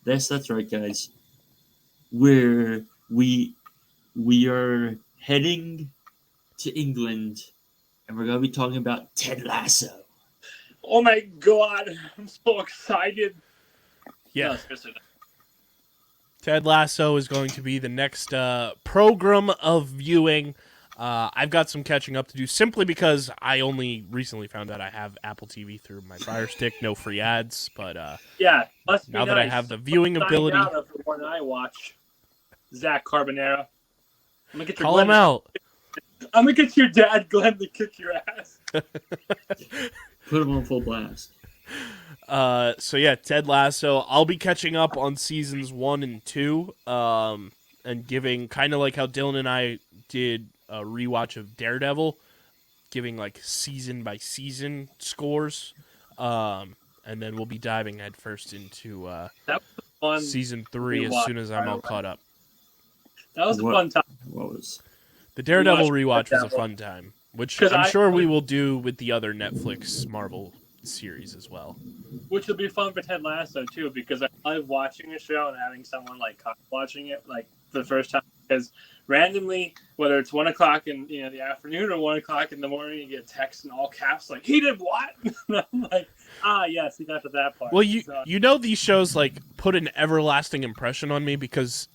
That's right, guys. We are heading to England, and we're gonna be talking about Ted Lasso. Oh my god, I'm so excited. Yeah. No, seriously. Ted Lasso is going to be the next program of viewing. I've got some catching up to do simply because I only recently found out I have Apple TV through my Fire Stick, no free ads. But Yeah, must be now that I nice. have the viewing Find ability, out of the one I watch, Zach Carbonero. I'm gonna get your call him Glenn to- out. I'm gonna get your dad, Glenn, to kick your ass. Put him on full blast. So yeah, Ted Lasso. I'll be catching up on seasons 1 and 2, and giving kind of like how Dylan and I did a rewatch of Daredevil, giving like season by season scores, and then we'll be diving headfirst into That was fun. season 3 as rewatch, soon as I'm all by the way. caught up. That was What? a fun time. What was? The Daredevil Rewatch rewatch was a Daredevil. fun time, which 'Cause I'm I- sure we will do with the other Netflix Marvel series as well. Which will be fun for Ted Lasso too, because I love watching a show and having someone like watching it like for the first time. Because randomly, whether it's 1 o'clock in the afternoon or 1 o'clock in the morning, you get a text in all caps like "He did what?" And I'm like, yes, he got to that part. Well, So, you know these shows like put an everlasting impression on me because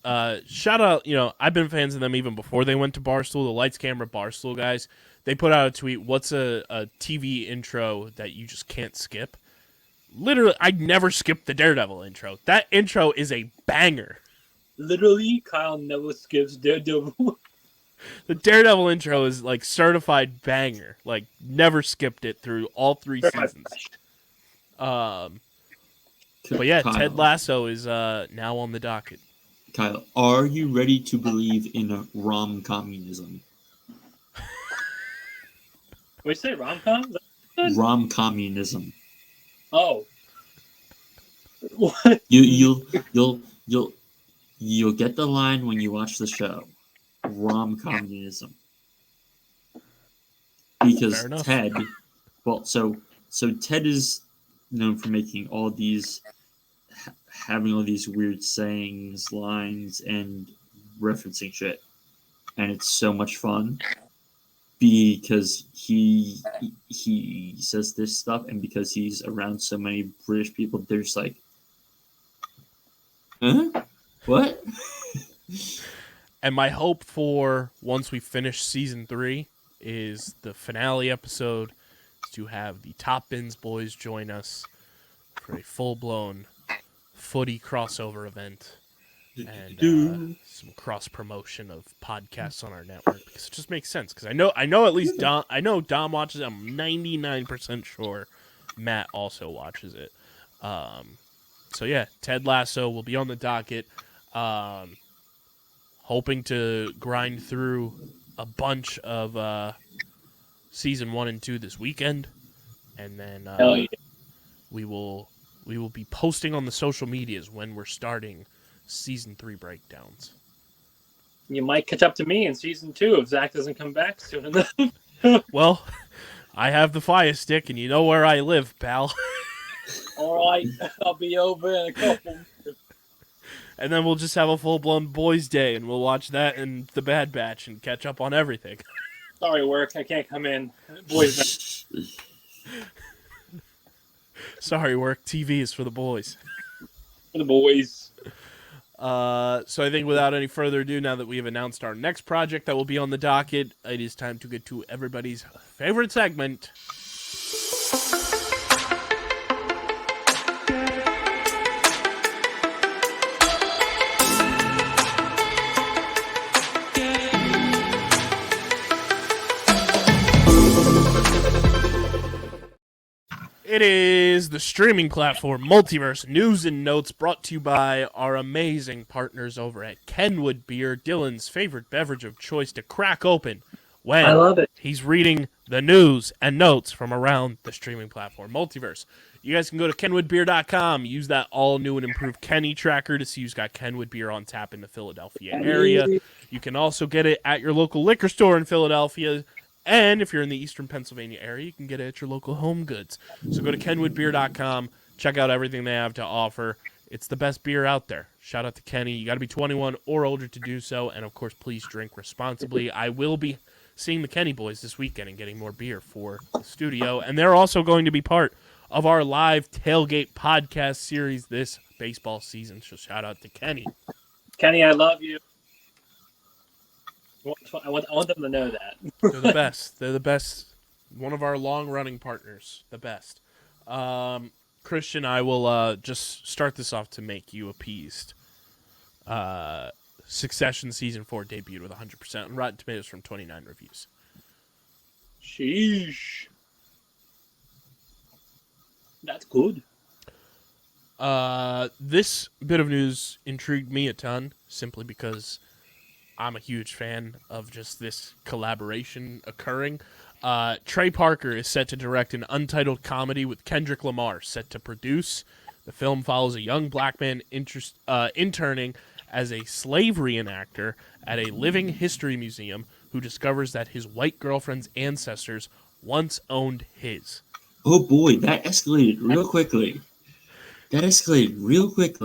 shout out, I've been fans of them even before they went to Barstool, the Lights Camera Barstool guys. They put out a tweet, what's a TV intro that you just can't skip? Literally, I never skipped the Daredevil intro. That intro is a banger. literally, Kyle never skips Daredevil. The Daredevil intro is like certified banger. Like never skipped it through all 3 seasons. But yeah, Kyle, Ted Lasso is now on the docket. Kyle, are you ready to believe in rom-communism? We say rom-com? Rom-communism. Oh. What? You'll get the line when you watch the show. Rom-communism. Because Fair enough. Ted, so Ted is known for making all these, having all these weird sayings, lines, and referencing shit, and it's so much fun because he says this stuff, and because he's around so many British people, they're just like, huh? What? And my hope for once we finish season 3 is the finale episode is to have the Top Bins boys join us for a full-blown footy crossover event and some cross-promotion of podcasts on our network because it just makes sense. Because I know at least Dom watches it. I'm 99% sure Matt also watches it. So yeah, Ted Lasso will be on the docket. Hoping to grind through a bunch of season 1 and 2 this weekend, and then Hell yeah. we will be posting on the social medias when we're starting season 3 breakdowns. You might catch up to me in season 2 if Zach doesn't come back soon enough. Well, I have the Fire Stick, and you know where I live, pal. All right, I'll be over in a couple. And then we'll just have a full-blown boys' day, and we'll watch that and The Bad Batch and catch up on everything. Sorry, work. I can't come in. Boys, Sorry, work. TV is for the boys. for the boys. So I think without any further ado, now that we have announced our next project that will be on the docket, it is time to get to everybody's favorite segment. It is the streaming platform Multiverse News and Notes, brought to you by our amazing partners over at Kenwood Beer, Dylan's favorite beverage of choice to crack open when I love it. he's reading the news and notes from around the streaming platform Multiverse. You guys can go to kenwoodbeer.com, use that all new and improved Kenny tracker to see who's got Kenwood Beer on tap in the Philadelphia area. You can also get it at your local liquor store in Philadelphia. And if you're in the eastern Pennsylvania area, you can get it at your local Home Goods. So go to kenwoodbeer.com, check out everything they have to offer. It's the best beer out there. Shout out to Kenny. You got to be 21 or older to do so. And, of course, please drink responsibly. I will be seeing the Kenny boys this weekend and getting more beer for the studio. And they're also going to be part of our live tailgate podcast series this baseball season. So shout out to Kenny. Kenny, I love you. I want them to know that. They're the best. They're the best. One of our long-running partners. The best. Christian, I will just start this off to make you appeased. Succession Season 4 debuted with 100% on Rotten Tomatoes from 29 reviews. Sheesh. That's good. This bit of news intrigued me a ton, simply because I'm a huge fan of just this collaboration occurring. Trey Parker is set to direct an untitled comedy with Kendrick Lamar set to produce. The film follows a young black man interning as a slave reenactor at a living history museum who discovers that his white girlfriend's ancestors once owned his. Oh boy, that escalated real quickly.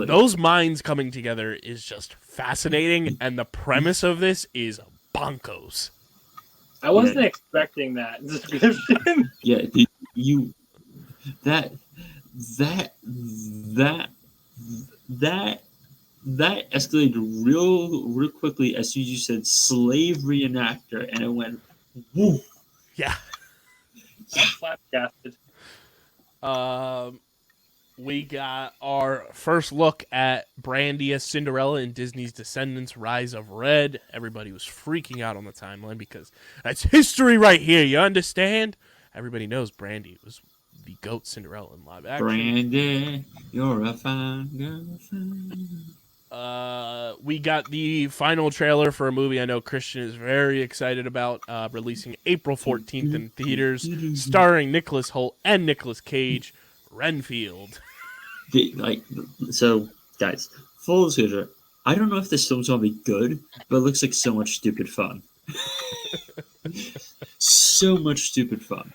Those minds coming together is just fascinating, and the premise of this is bonkos. I wasn't expecting that description. Yeah, that escalated real quickly as soon as you said slave reenactor, and it went woo. Yeah. I'm flabbergasted. We got our first look at Brandy as Cinderella in Disney's Descendants: Rise of Red. Everybody was freaking out on the timeline because that's history right here, you understand? Everybody knows Brandy was the GOAT Cinderella in live action. Brandy, you're a fine girl. We got the final trailer for a movie I know Christian is very excited about, releasing April 14th in theaters, starring Nicholas Hoult and Nicolas Cage, Renfield. So, guys, full disclosure, I don't know if this film's gonna be good, but it looks like so much stupid fun. So much stupid fun.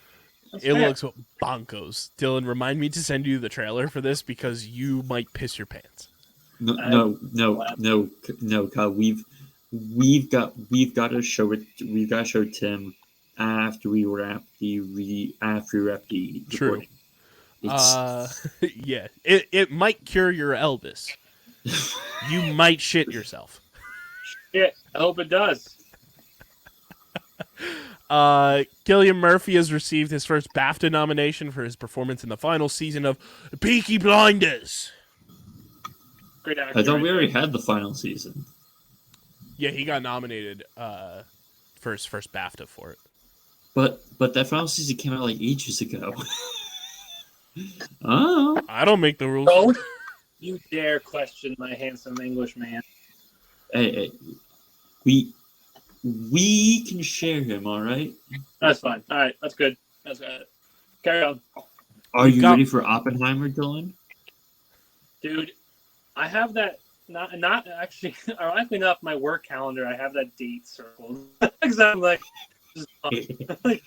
It looks bonkos. Dylan, remind me to send you the trailer for this because you might piss your pants. No, God, we've got to show it. We've got to show Tim after we wrap the recording. Yeah, it might cure your Elvis. You might shit yourself. Shit, I hope it does. Cillian Murphy has received his first BAFTA nomination for his performance in the final season of Peaky Blinders. Great actor. I thought we already had the final season. Yeah, he got nominated for his first BAFTA for it. But that final season came out like ages ago. Oh, I don't make the rules. Don't you dare question my handsome English man. Hey, we can share him, all right? That's fine. All right, that's good. That's good. Carry on. Are you ready for Oppenheimer, Dylan? Dude, I have that. Not actually. Ironically enough, my work calendar, I have that date circled. Exactly. Like,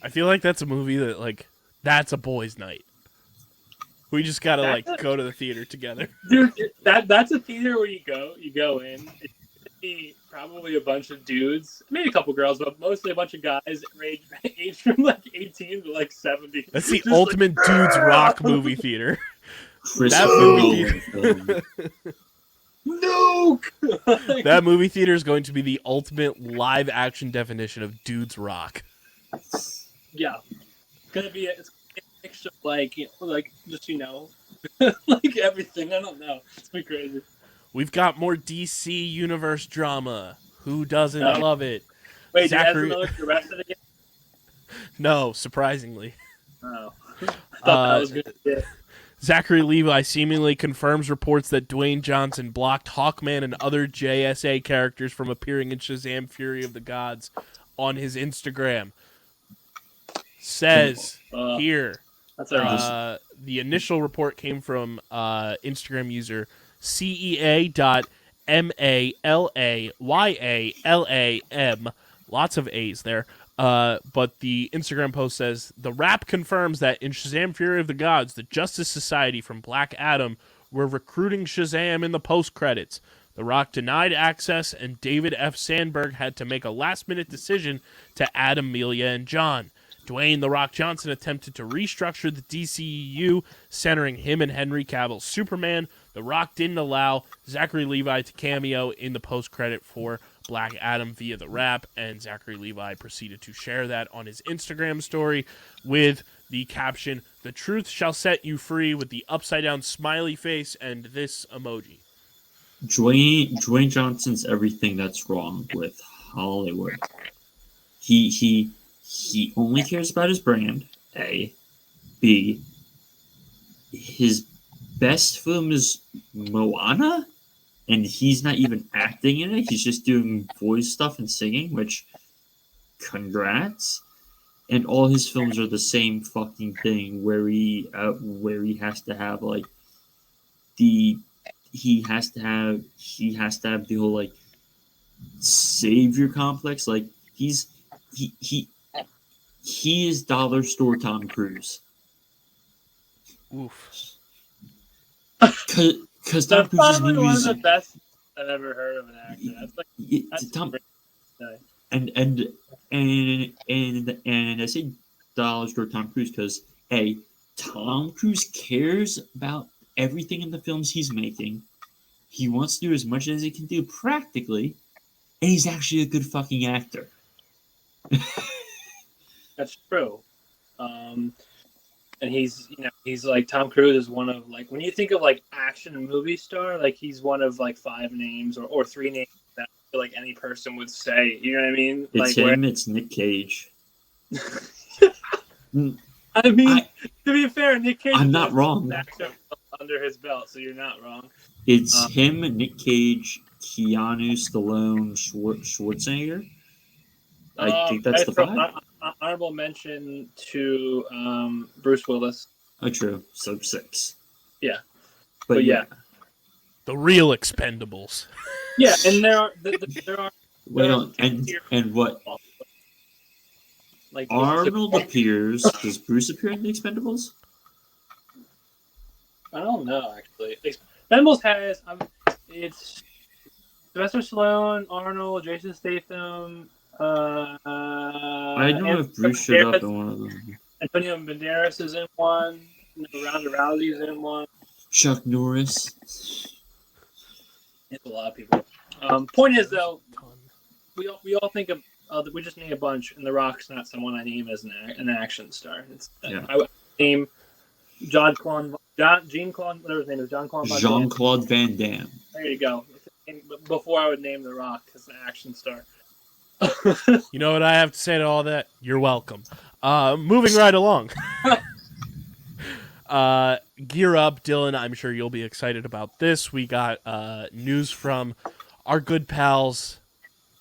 I feel like that's a movie that, that's a boys' night. We just gotta, go to the theater together. Dude, that's a theater where you go in. It's probably a bunch of dudes, maybe a couple girls, but mostly a bunch of guys aged from 18 to 70. That's the ultimate dudes rock movie theater. Christopher Nolan film. Nuke. That movie theater is going to be the ultimate live action definition of dudes rock. Yeah, it's gonna be a mixture of like just like everything. I don't know. It's been crazy. We've got more DC Universe drama. Who doesn't Oh. love it? Wait, Zachary... did Ezra Miller get arrested again? No, surprisingly. Oh, I thought that was good. Yeah. Zachary Levi seemingly confirms reports that Dwayne Johnson blocked Hawkman and other JSA characters from appearing in Shazam! Fury of the Gods on his Instagram. Says here, That's all right. the initial report came from Instagram user CEA.MALAYALAM. Lots of A's there. But the Instagram post says, the rap confirms that in Shazam! Fury of the Gods, the Justice Society from Black Adam were recruiting Shazam in the post-credits. The Rock denied access, and David F. Sandberg had to make a last-minute decision to add Amelia and John. Dwayne "The Rock" Johnson attempted to restructure the DCEU, centering him and Henry Cavill's Superman. The Rock didn't allow Zachary Levi to cameo in the post-credit for Black Adam via the rap, and Zachary Levi proceeded to share that on his Instagram story with the caption, "The truth shall set you free," with the upside-down smiley face and this emoji. Dwayne Johnson's everything that's wrong with Hollywood. He only cares about his brand, A. B. His best film is Moana, and he's not even acting in it. He's just doing voice stuff and singing, which, congrats. And all his films are the same fucking thing, where he has to have like he has to have the whole like savior complex. Like he is dollar store Tom Cruise. Oof. Because Tom That's Cruise's probably one of movies, the best I've ever heard of an actor. That's Tom, great to say. and I say dollar store Tom Cruise because Tom Cruise cares about everything in the films he's making. He wants to do as much as he can do practically, and he's actually a good fucking actor. That's true. And he's like Tom Cruise is one of like when you think of like action movie star, like he's one of like 5 names or 3 names that I feel like any person would say. You know what I mean? It's like him. It's Nick Cage. I mean, to be fair, Nick Cage. I'm not wrong. Under his belt, so you're not wrong. It's him, Nick Cage, Keanu, Stallone, Schwarzenegger. I think that's the 5. Honorable mention to Bruce Willis. Oh, true. So 6. Yeah, but yeah. The real Expendables. Yeah, and there are. And what? Like Arnold appears. Does Bruce appear in the Expendables? I don't know actually. Expendables has it's Sylvester Stallone, Arnold, Jason Statham. I don't know if Bruce showed up in one of them. Antonio Banderas is in one. Ronda Rousey is in one. Chuck Norris. It's a lot of people. Point is though, we all think of we just name a bunch, and The Rock's not someone I name as an action star. I would name Jean-Claude, whatever his name is, Jean-Claude Van Damme. There you go. Before I would name The Rock as an action star. You know what I have to say to all that? You're welcome. Moving right along. Gear up, Dylan. I'm sure you'll be excited about this. We got news from our good pals,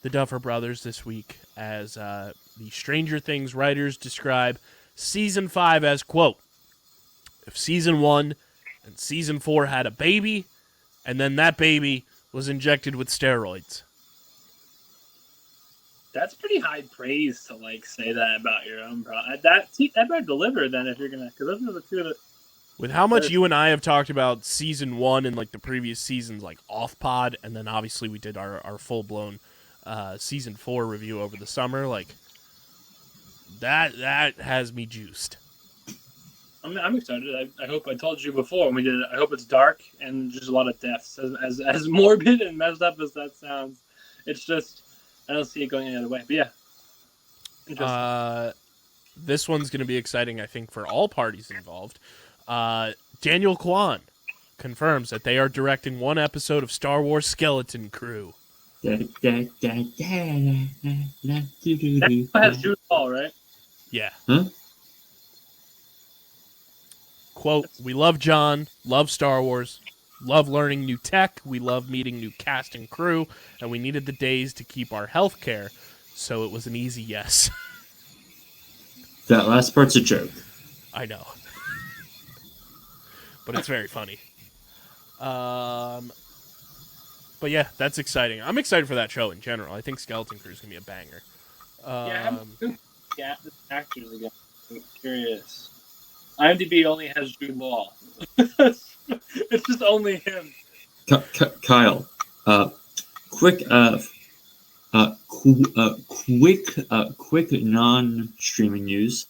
the Duffer Brothers, this week, as the Stranger Things writers describe Season 5 as, quote, if Season 1 and Season 4 had a baby, and then that baby was injected with steroids. That's pretty high praise to like say that about your own product. That better deliver then if you're gonna, because those are the two that. With how much you and I have talked about Season 1 and like the previous seasons, like off pod, and then obviously we did our full blown Season 4 review over the summer, like that has me juiced. I'm excited. I hope I told you before when we did it. I hope it's dark and just a lot of deaths. As morbid and messed up as that sounds, it's just I don't see it going any other way. But yeah, interesting. This one's going to be exciting, I think, for all parties involved. Daniel Kwan confirms that they are directing one episode of Star Wars Skeleton Crew. That has Jude Law, right? Yeah. Huh? Quote, we love John, love Star Wars, love learning new tech, we love meeting new cast and crew, and we needed the days to keep our health care, so it was an easy yes. That last part's a joke. I know. But it's very funny. But yeah, that's exciting. I'm excited for that show in general. I think Skeleton Crew is going to be a banger. Yeah, this actors again. I'm curious. IMDb only has Jude Law. It's just only him. Kyle, quick non-streaming news.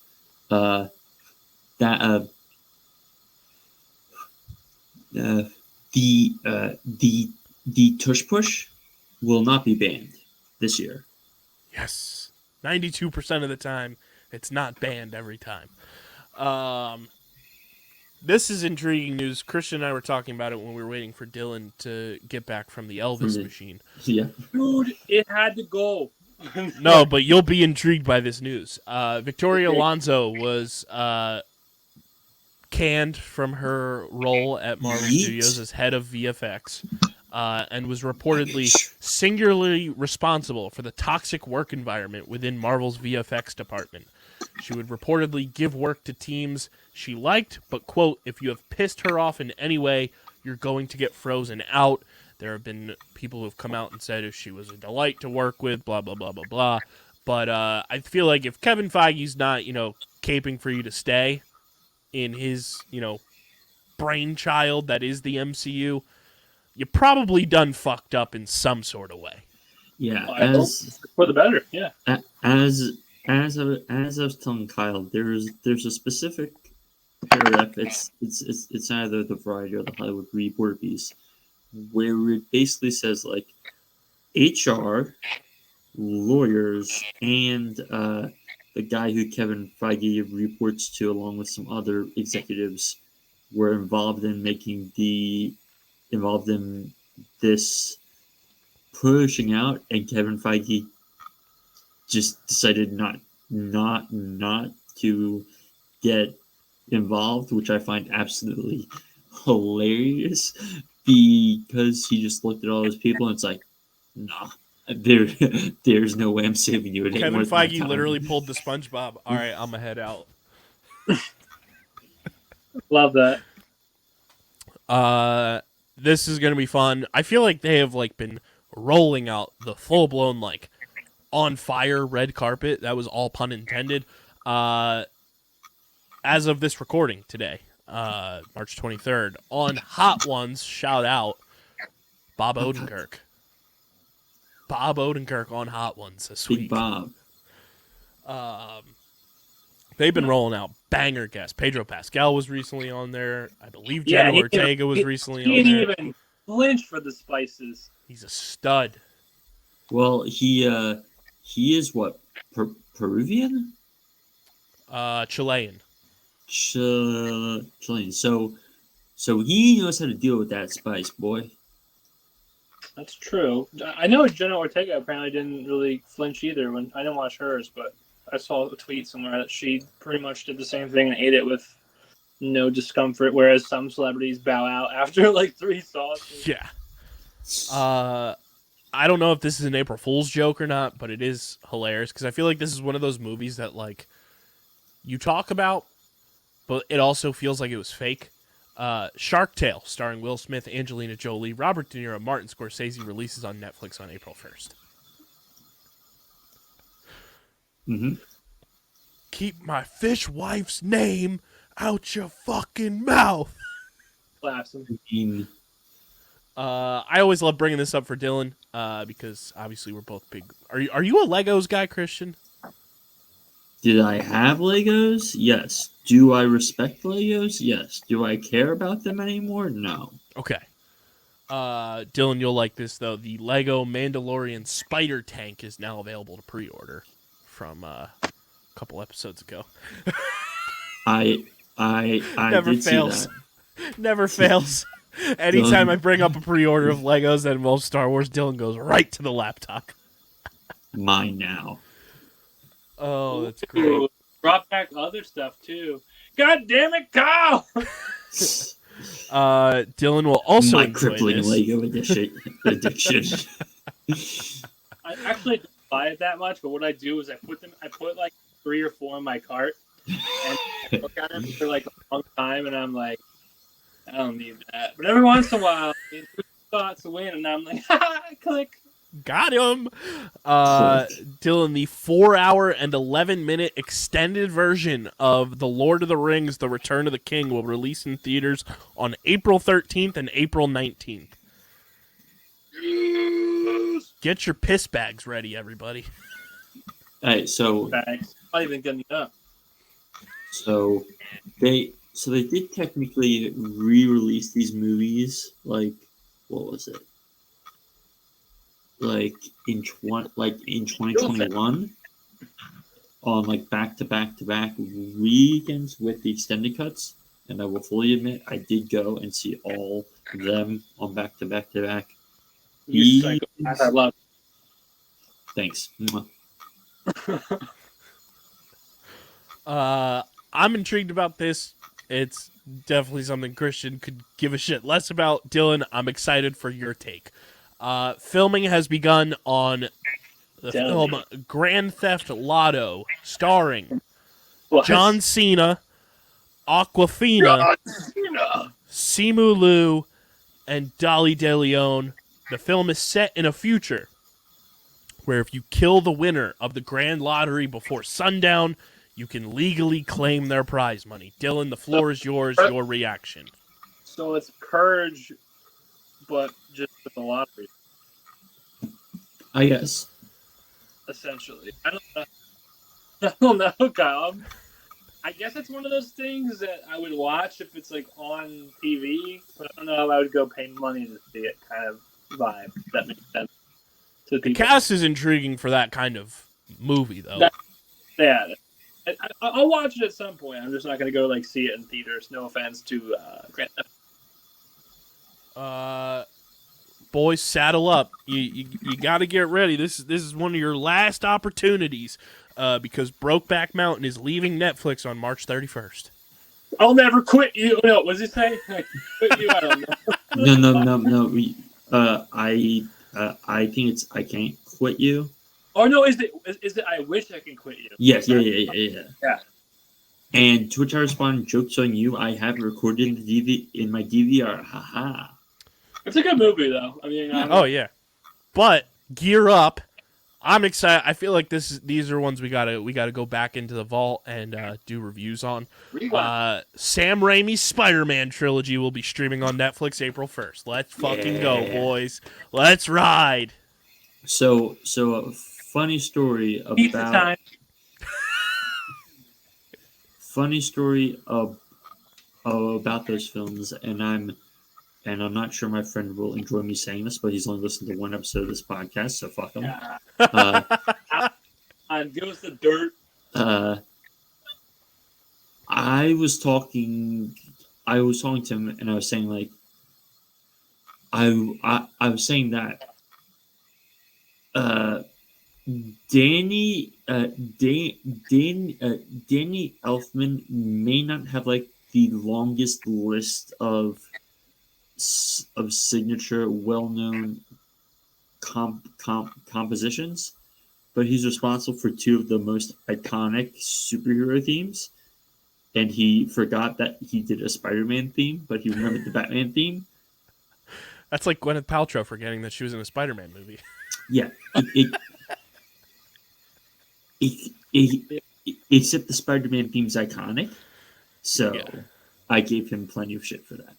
The tush push will not be banned this year. Yes. 92% of the time, it's not banned every time. This is intriguing news. Christian and I were talking about it when we were waiting for Dylan to get back from the Elvis machine. Yeah. Dude, it had to go. No, but you'll be intrigued by this news. Victoria Alonso was canned from her role at Marvel Studios as head of VFX and was reportedly singularly responsible for the toxic work environment within Marvel's VFX department. She would reportedly give work to teams she liked, but, quote, if you have pissed her off in any way, you're going to get frozen out. There have been people who have come out and said if she was a delight to work with, blah, blah, blah, blah, blah. But I feel like if Kevin Feige's not, caping for you to stay in his, brainchild that is the MCU, you probably done fucked up in some sort of way. Yeah, for the better, yeah. As I was telling Kyle, there's a specific paragraph. It's either the Variety or the Hollywood Reporter piece where it basically says like HR, lawyers, and the guy who Kevin Feige reports to, along with some other executives, were involved in this pushing out, and Kevin Feige just decided not to get involved, which I find absolutely hilarious, because he just looked at all those people and it's like, nah, there's no way I'm saving you. Kevin Feige literally pulled the SpongeBob. All right, I'm gonna head out. Love that. This is gonna be fun. I feel like they have been rolling out the full blown on fire red carpet. That was all pun intended. As of this recording today, March 23rd, on Hot Ones, shout out Bob Odenkirk. Bob Odenkirk on Hot Ones this week. Big Bob. They've been rolling out banger guests. Pedro Pascal was recently on there. I believe Jenna Ortega was recently on there. He didn't even flinch for the spices. He's a stud. Well, he is what, Peruvian? Chilean. Chilean. So he knows how to deal with that spice, boy. That's true. I know Jenna Ortega apparently didn't really flinch either. When I didn't watch hers, but I saw a tweet somewhere that she pretty much did the same thing and ate it with no discomfort, whereas some celebrities bow out after 3 sauces. Yeah. I don't know if this is an April Fool's joke or not, but it is hilarious because I feel like this is one of those movies that you talk about, but it also feels like it was fake. Shark Tale, starring Will Smith, Angelina Jolie, Robert De Niro, Martin Scorsese, releases on Netflix on April 1st. Mm-hmm. Keep my fish wife's name out your fucking mouth. Laughs him. I always love bringing this up for Dylan because obviously we're both big. Are you a Legos guy, Christian? Did I have Legos? Yes. Do I respect Legos? Yes. Do I care about them anymore? No. Okay. Dylan, you'll like this though. The Lego Mandalorian Spider Tank is now available to pre-order from a couple episodes ago. I Never did fails. see that. Never fails. Anytime I bring up a pre-order of Legos that involves Star Wars, Dylan goes right to the laptop. Mine now. Oh, that's great. Ooh, brought back other stuff too. God damn it, Kyle! Dylan will also My enjoy crippling this. Lego addiction. I actually don't buy it that much, but what I do is I put like 3 or 4 in my cart, and I look at them for like a long time, and I'm like, I don't need that. But every once in a while, thoughts win, and I'm like, ha, click. Got him. Dylan, the 4-hour and 11-minute extended version of The Lord of the Rings, The Return of the King will release in theaters on April 13th and April 19th. Get your piss bags ready, everybody. Hey, so I'm not even getting it up. So they did technically re-release these movies. Like, what was it? Like in 2021 on like back to back weekends with the extended cuts. And I will fully admit I did go and see all of them on back to back. You psychopath, I love Thanks. I'm intrigued about this. It's definitely something Christian could give a shit less about. Dylan, I'm excited for your take. Filming has begun on the film Grand Theft Lotto, starring John Cena, Aquafina, Simu Liu, and Dolly De Leon. The film is set in a future where if you kill the winner of the grand lottery before sundown, you can legally claim their prize money. Dylan, the floor is yours. Your reaction. So it's Purge, but just with the lottery, I guess. essentially. I don't know, Kyle. I guess it's one of those things that I would watch if it's like on TV, but I don't know if I would go pay money to see it kind of vibe. If that makes sense. To The people. cast is intriguing for that kind of movie, though. Yeah. I'll watch it at some point. I'm just not going to go like see it in theaters. No offense to Grand Theft. Boys, saddle up. You got to get ready. This is one of your last opportunities because Brokeback Mountain is leaving Netflix on March 31st. I'll never quit you. No, what does he say? I quit you. I don't know. No. I think it's I can't quit you. Oh no, is it I wish I can quit you? Yes, yeah. Yeah. And to which I respond, jokes on you. I have it recorded in my DVR. Haha. It's a good movie though. I mean, Oh yeah, but gear up. I'm excited. I feel like these are ones we gotta go back into the vault and do reviews on. Sam Raimi's Spider-Man trilogy will be streaming on Netflix April 1st. Let's fucking go, boys. Let's ride. So a funny story pizza about time. about those films, and I'm not sure my friend will enjoy me saying this, but he's only listened to one episode of this podcast, so fuck him. And give us the dirt. I was talking to him, and I was saying like, I was saying that Danny Elfman may not have like the longest list of signature well-known compositions, but he's responsible for 2 of the most iconic superhero themes, and he forgot that he did a Spider-Man theme, but he remembered the Batman theme. That's like Gwyneth Paltrow forgetting that she was in a Spider-Man movie. Yeah, except the Spider-Man theme's iconic, so yeah. I gave him plenty of shit for that.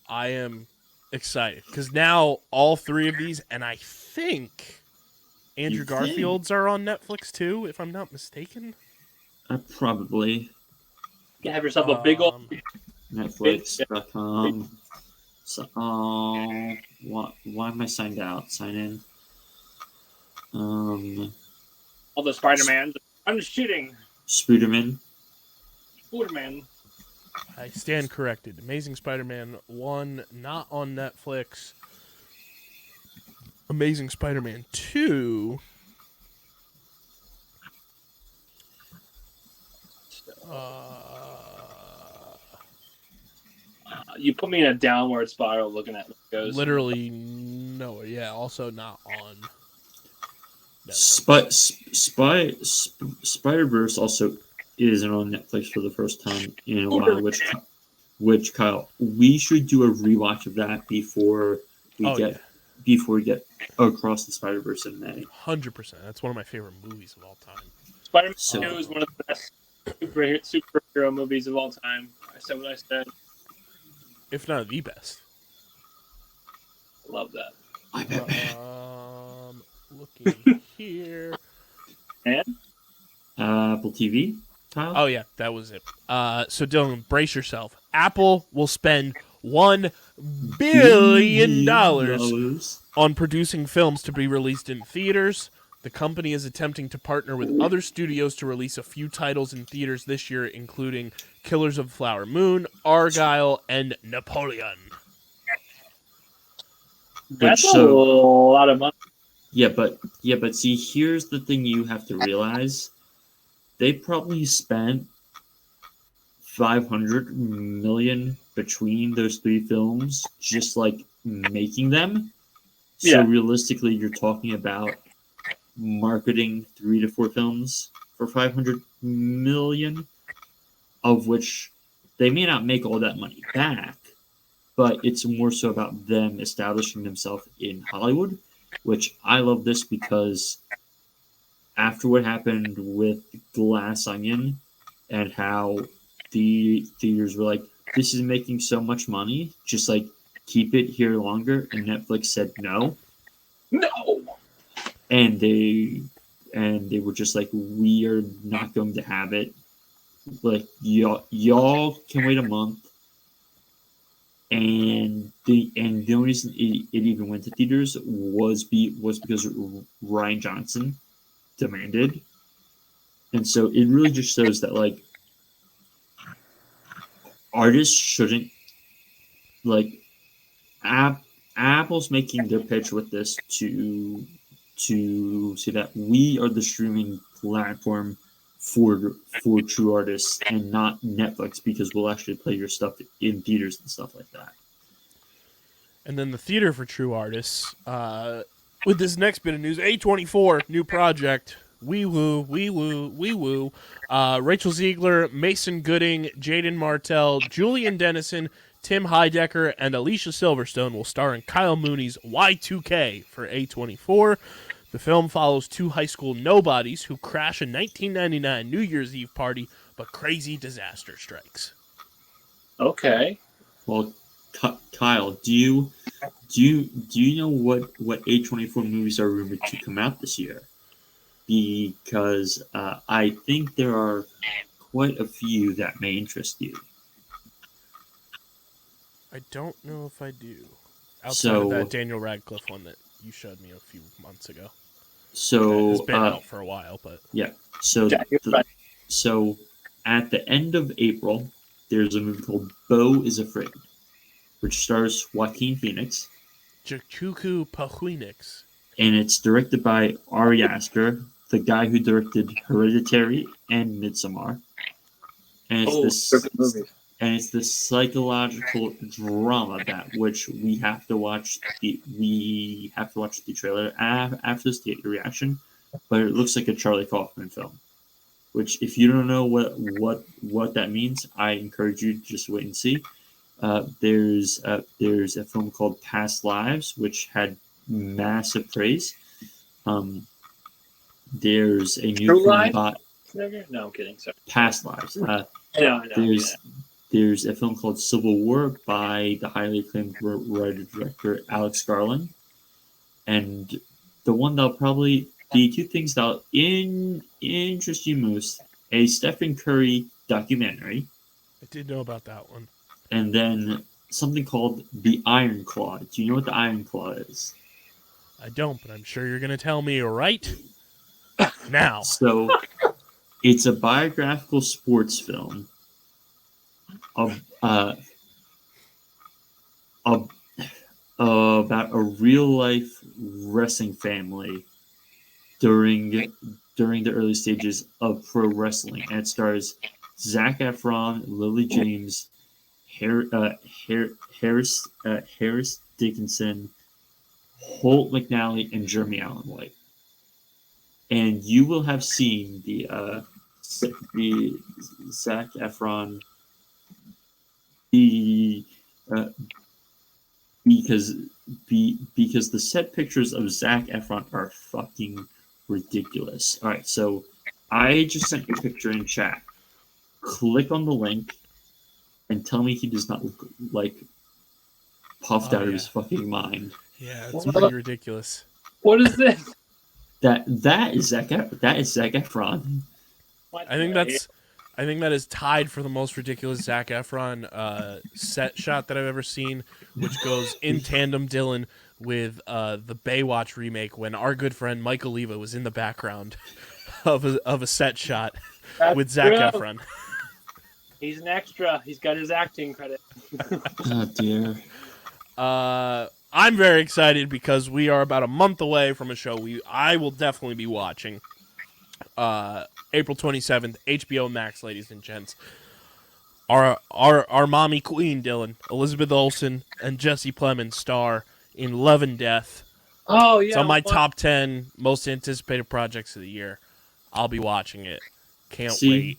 I am excited because now all 3 of these, and I think Andrew Garfield's are on Netflix too, if I'm not mistaken. Probably. You have yourself a big old. Netflix.com. So, why am I signed out? Sign in. All the Spider-Man. I'm just cheating. Spooderman. Spider-Man. I stand corrected. Amazing Spider-Man 1, not on Netflix. Amazing Spider-Man 2. You put me in a downward spiral looking at those. Literally, no. Yeah, also not on Netflix. Spider-Verse also isn't on Netflix for the first time in a while, which Kyle, we should do a rewatch of that before we get across the Spider-Verse in May. 100%. That's one of my favorite movies of all time. Spider-Man 2 is one of the best superhero movies of all time. I said what I said. If not the best. Love that. I bet. Looking here. And? Apple TV, Kyle? Oh, yeah, that was it. So, Dylan, brace yourself. Apple will spend $1 billion on producing films to be released in theaters. The company is attempting to partner with other studios to release a few titles in theaters this year, including Killers of the Flower Moon, Argyle, and Napoleon. That's a lot of money. Yeah, but see, here's the thing you have to realize. They probably spent $500 million between those three films, just like making them. So realistically, you're talking about marketing 3 to 4 films for $500 million, of which they may not make all that money back, but it's more so about them establishing themselves in Hollywood, which I love this because after what happened with Glass Onion and how the theaters were like, this is making so much money, just like keep it here longer, and Netflix said no. And they were just like, we are not going to have it. Like y'all can wait a month. And the only reason it even went to theaters was because Ryan Johnson demanded. And so it really just shows that like artists shouldn't like Apple's making their pitch with this to say that we are the streaming platform for true artists and not Netflix, because we'll actually play your stuff in theaters and stuff like that. And then the theater for true artists. With this next bit of news, A24 new project. Wee woo, wee woo, wee woo. Rachel Ziegler, Mason Gooding, Jaden Martell, Julian Dennison, Tim Heidecker, and Alicia Silverstone will star in Kyle Mooney's Y2K for A24. The film follows two high school nobodies who crash a 1999 New Year's Eve party, but crazy disaster strikes. Okay. Well, Kyle, do you know what A24 movies are rumored to come out this year? Because I think there are quite a few that may interest you. I don't know if I do. Outside of that Daniel Radcliffe one that you showed me a few months ago. So it's been out for a while, but yeah. So so at the end of April, there's a movie called Beau is Afraid, which stars Joaquin Phoenix, Jacuku Phoenix, and it's directed by Ari Aster, the guy who directed Hereditary and Midsommar. And it's this psychological drama that which we have to watch the trailer after this theater reaction, but it looks like a Charlie Kaufman film. Which, if you don't know what that means, I encourage you to just wait and see. There's a film called Past Lives, which had massive praise. There's a new film about No, I'm kidding. Sorry. Past Lives. I know. There's a film called Civil War by the highly acclaimed writer-director Alex Garland. And the two things that'll interest you most, a Stephen Curry documentary, I did know about that one. And then something called the Iron Claw. Do you know what the Iron Claw is? I don't, but I'm sure you're going to tell me right now. So, it's a biographical sports film of about a real life wrestling family during the early stages of pro wrestling, and it stars Zac Efron, Lily James, Harris Dickinson, Holt McNally, and Jeremy Allen White. And you will have seen the Zac Efron because the set pictures of Zac Efron are fucking ridiculous. All right, so I just sent you a picture in chat. Click on the link and tell me he does not look like puffed out of his fucking mind. Yeah, it's pretty ridiculous. What is this? That is Zac Efron. I think that is tied for the most ridiculous Zac Efron set shot that I've ever seen, which goes in tandem, Dylan, with the Baywatch remake when our good friend Michael Leva was in the background of a set shot with Zac Efron. He's an extra. He's got his acting credit. Oh dear. I'm very excited because we are about a month away from a show I will definitely be watching. April 27th, HBO Max, ladies and gents. Our mommy queen, Dylan, Elizabeth Olsen, and Jesse Plemons star in Love and Death. Oh, yeah. It's on my top 10 most anticipated projects of the year. I'll be watching it. Can't wait.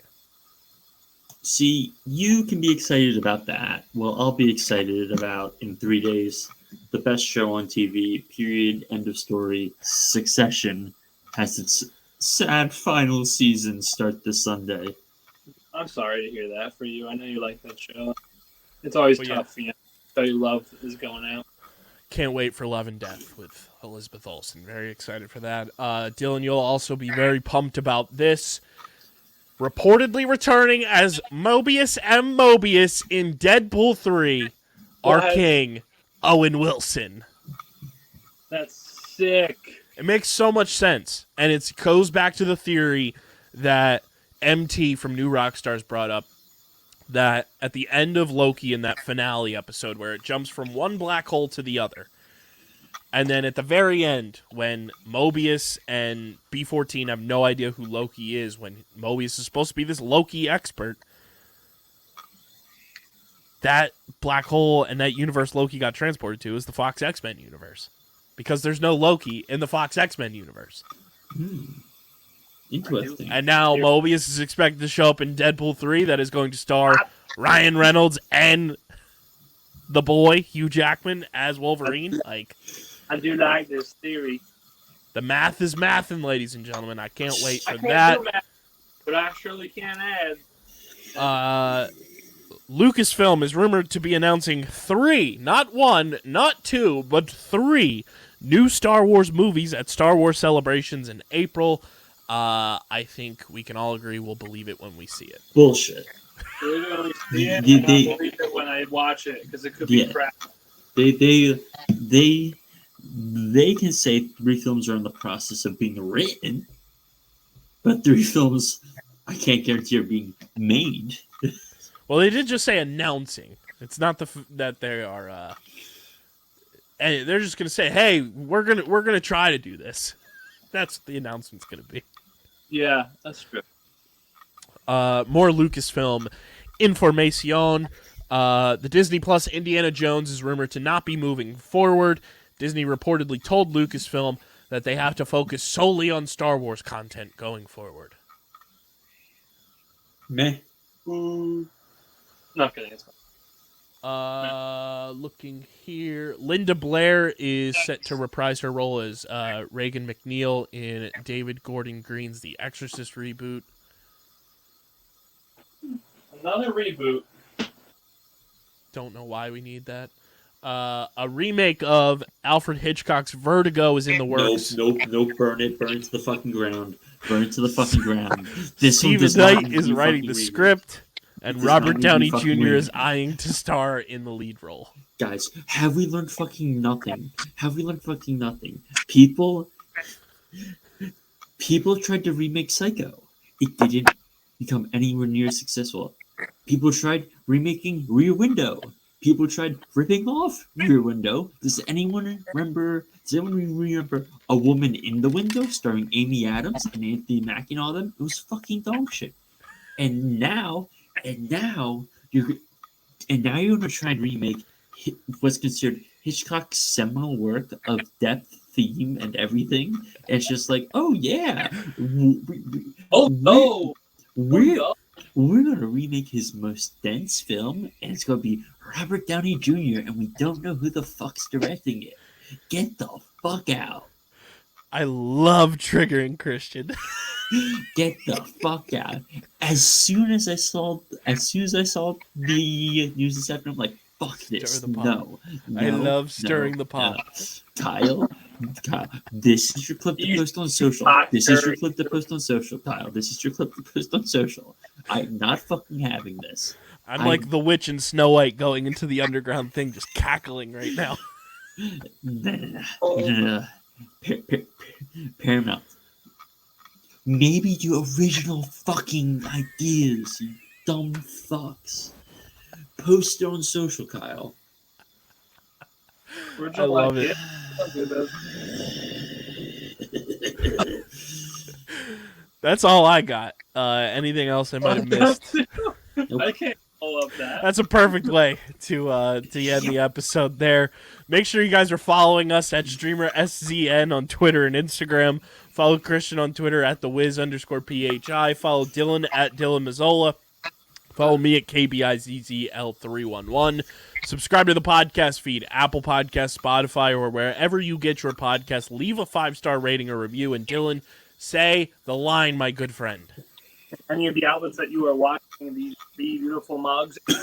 See, you can be excited about that. Well, I'll be excited about, in 3 days, the best show on TV, period, end of story, Succession, has its sad final season start this Sunday. I'm sorry to hear that for you. I know you like that show. It's always tough, you know. So your love is going out. Can't wait for Love and Death with Elizabeth Olsen. Very excited for that. Dylan, you'll also be very pumped about this. Reportedly returning as Mobius M. Mobius in Deadpool 3, our king, Owen Wilson. That's sick. It makes so much sense. And it goes back to the theory that MT from New Rockstars brought up, that at the end of Loki in that finale episode where it jumps from one black hole to the other, and then at the very end when Mobius and B-14 have no idea who Loki is, when Mobius is supposed to be this Loki expert, that black hole and that universe Loki got transported to is the Fox X-Men universe. Because there's no Loki in the Fox X-Men universe. Interesting. And now Mobius is expected to show up in Deadpool 3 that is going to star Ryan Reynolds and the boy, Hugh Jackman, as Wolverine. I do like this theory. The math is mathin', ladies and gentlemen. I can't wait for I can't that. do math, but I surely can add. Lucasfilm is rumored to be announcing 3, not 1, not 2, but 3 new Star Wars movies at Star Wars Celebrations in April. I think we can all agree we'll believe it when we see it. Bullshit. Literally see it, and I'll believe it when I watch it, because it could be crap. They can say 3 films are in the process of being written, but 3 films I can't guarantee are being made. Well, they did just say announcing. It's not that they are. And they're just gonna say, "Hey, we're gonna try to do this." That's what the announcement's gonna be. Yeah, that's true. More Lucasfilm information. The Disney Plus Indiana Jones is rumored to not be moving forward. Disney reportedly told Lucasfilm that they have to focus solely on Star Wars content going forward. Meh. Not kidding. It's Looking here, Linda Blair is set to reprise her role as Reagan McNeil in David Gordon Green's The Exorcist reboot. another reboot. Don't know why we need that. A remake of Alfred Hitchcock's Vertigo is in the works. Nope. Burn it to the fucking ground. Burn it to the fucking ground. This Steven Knight is writing the script. And does Robert not need to Downey be fucking Jr. is weird. eyeing to star in the lead role. Guys, have we learned fucking nothing? Have we learned fucking nothing? People tried to remake Psycho. It didn't become anywhere near successful. People tried remaking Rear Window. People tried ripping off Rear Window. Does anyone remember A Woman in the Window starring Amy Adams and Anthony Mackie and all them? It was fucking dog shit. And now you're gonna try and remake what's considered Hitchcock's seminal work of depth, theme, and everything. It's just like, oh yeah, we're gonna remake his most dense film, and it's gonna be Robert Downey Jr. and we don't know who the fuck's directing it. Get the fuck out. I love triggering Christian. Get the fuck out. As soon as I saw the news this afternoon, I'm like, fuck this. Stir the pot. No. I love stirring the pot. Kyle, this is your clip to post on social. This is your clip to post on social, Kyle. This is your clip to post on social. I'm not fucking having this. I'm like the witch in Snow White going into the underground thing, just cackling right now. Paramount. Maybe your original fucking ideas, you dumb fucks. Post it on social, Kyle. I love it. That's all I got. Anything else I might have missed? I can't follow up that. That's a perfect way to end the episode there. Make sure you guys are following us at StreamerSZN on Twitter and Instagram. Follow Christian on Twitter at @thewiz_PHI. Follow Dylan at Dylan Mazzola. Follow me at KBIZZL311. Subscribe to the podcast feed, Apple Podcasts, Spotify, or wherever you get your podcast. Leave a 5-star rating or review. And Dylan, say the line, my good friend. Any of the outlets that you are watching these beautiful mugs, you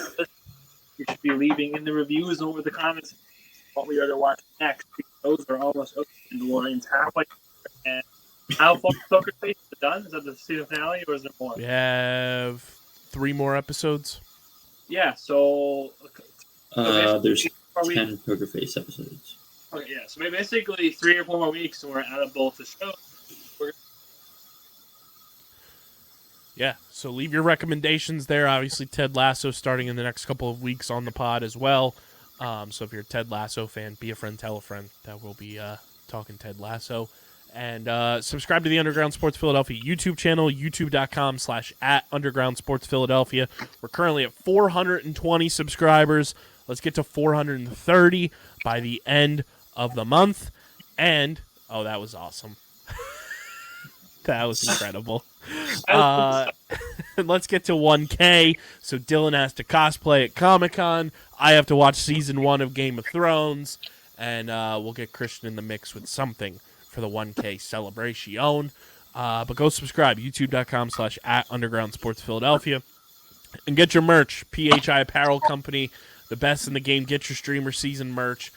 should be leaving in the reviews or the comments what we are to watch next. Those are almost open. We're in halfway. And how far Poker Face is done? Is that the season finale or is there more? We have 3 more episodes. Yeah, so there's 10 Poker Face episodes. Okay, yeah, so maybe basically 3 or 4 more weeks and we're out of both the shows. Yeah, so leave your recommendations there. Obviously, Ted Lasso starting in the next couple of weeks on the pod as well. So if you're a Ted Lasso fan, be a friend, tell a friend that we'll be talking Ted Lasso. And subscribe to the Underground Sports Philadelphia YouTube channel, youtube.com/@Underground Sports Philadelphia. We're currently at 420 subscribers. Let's get to 430 by the end of the month. And, oh, that was awesome. That was incredible. Let's get to 1K. So Dylan has to cosplay at Comic-Con. I have to watch season 1 of Game of Thrones. And we'll get Christian in the mix with something for the 1K celebration. But go subscribe, youtube.com/@Underground Sports Philadelphia. And get your merch, PHI Apparel Company, the best in the game. Get your StreamerSZN merch,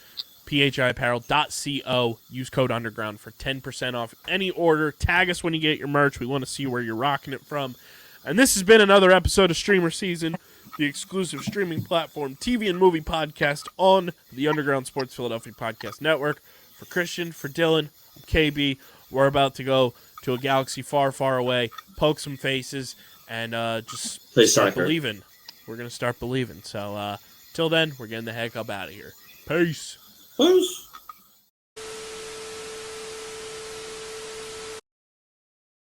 phiapparel.co. Use code Underground for 10% off any order. Tag us when you get your merch. We want to see where you're rocking it from. And this has been another episode of StreamerSZN, the exclusive streaming platform, TV and movie podcast on the Underground Sports Philadelphia Podcast Network. For Christian, for Dylan, I'm KB. We're about to go to a galaxy far, far away, poke some faces, and just Play start soccer. believing. We're going to start believing. So till then, we're getting the heck up out of here. Peace. Peace.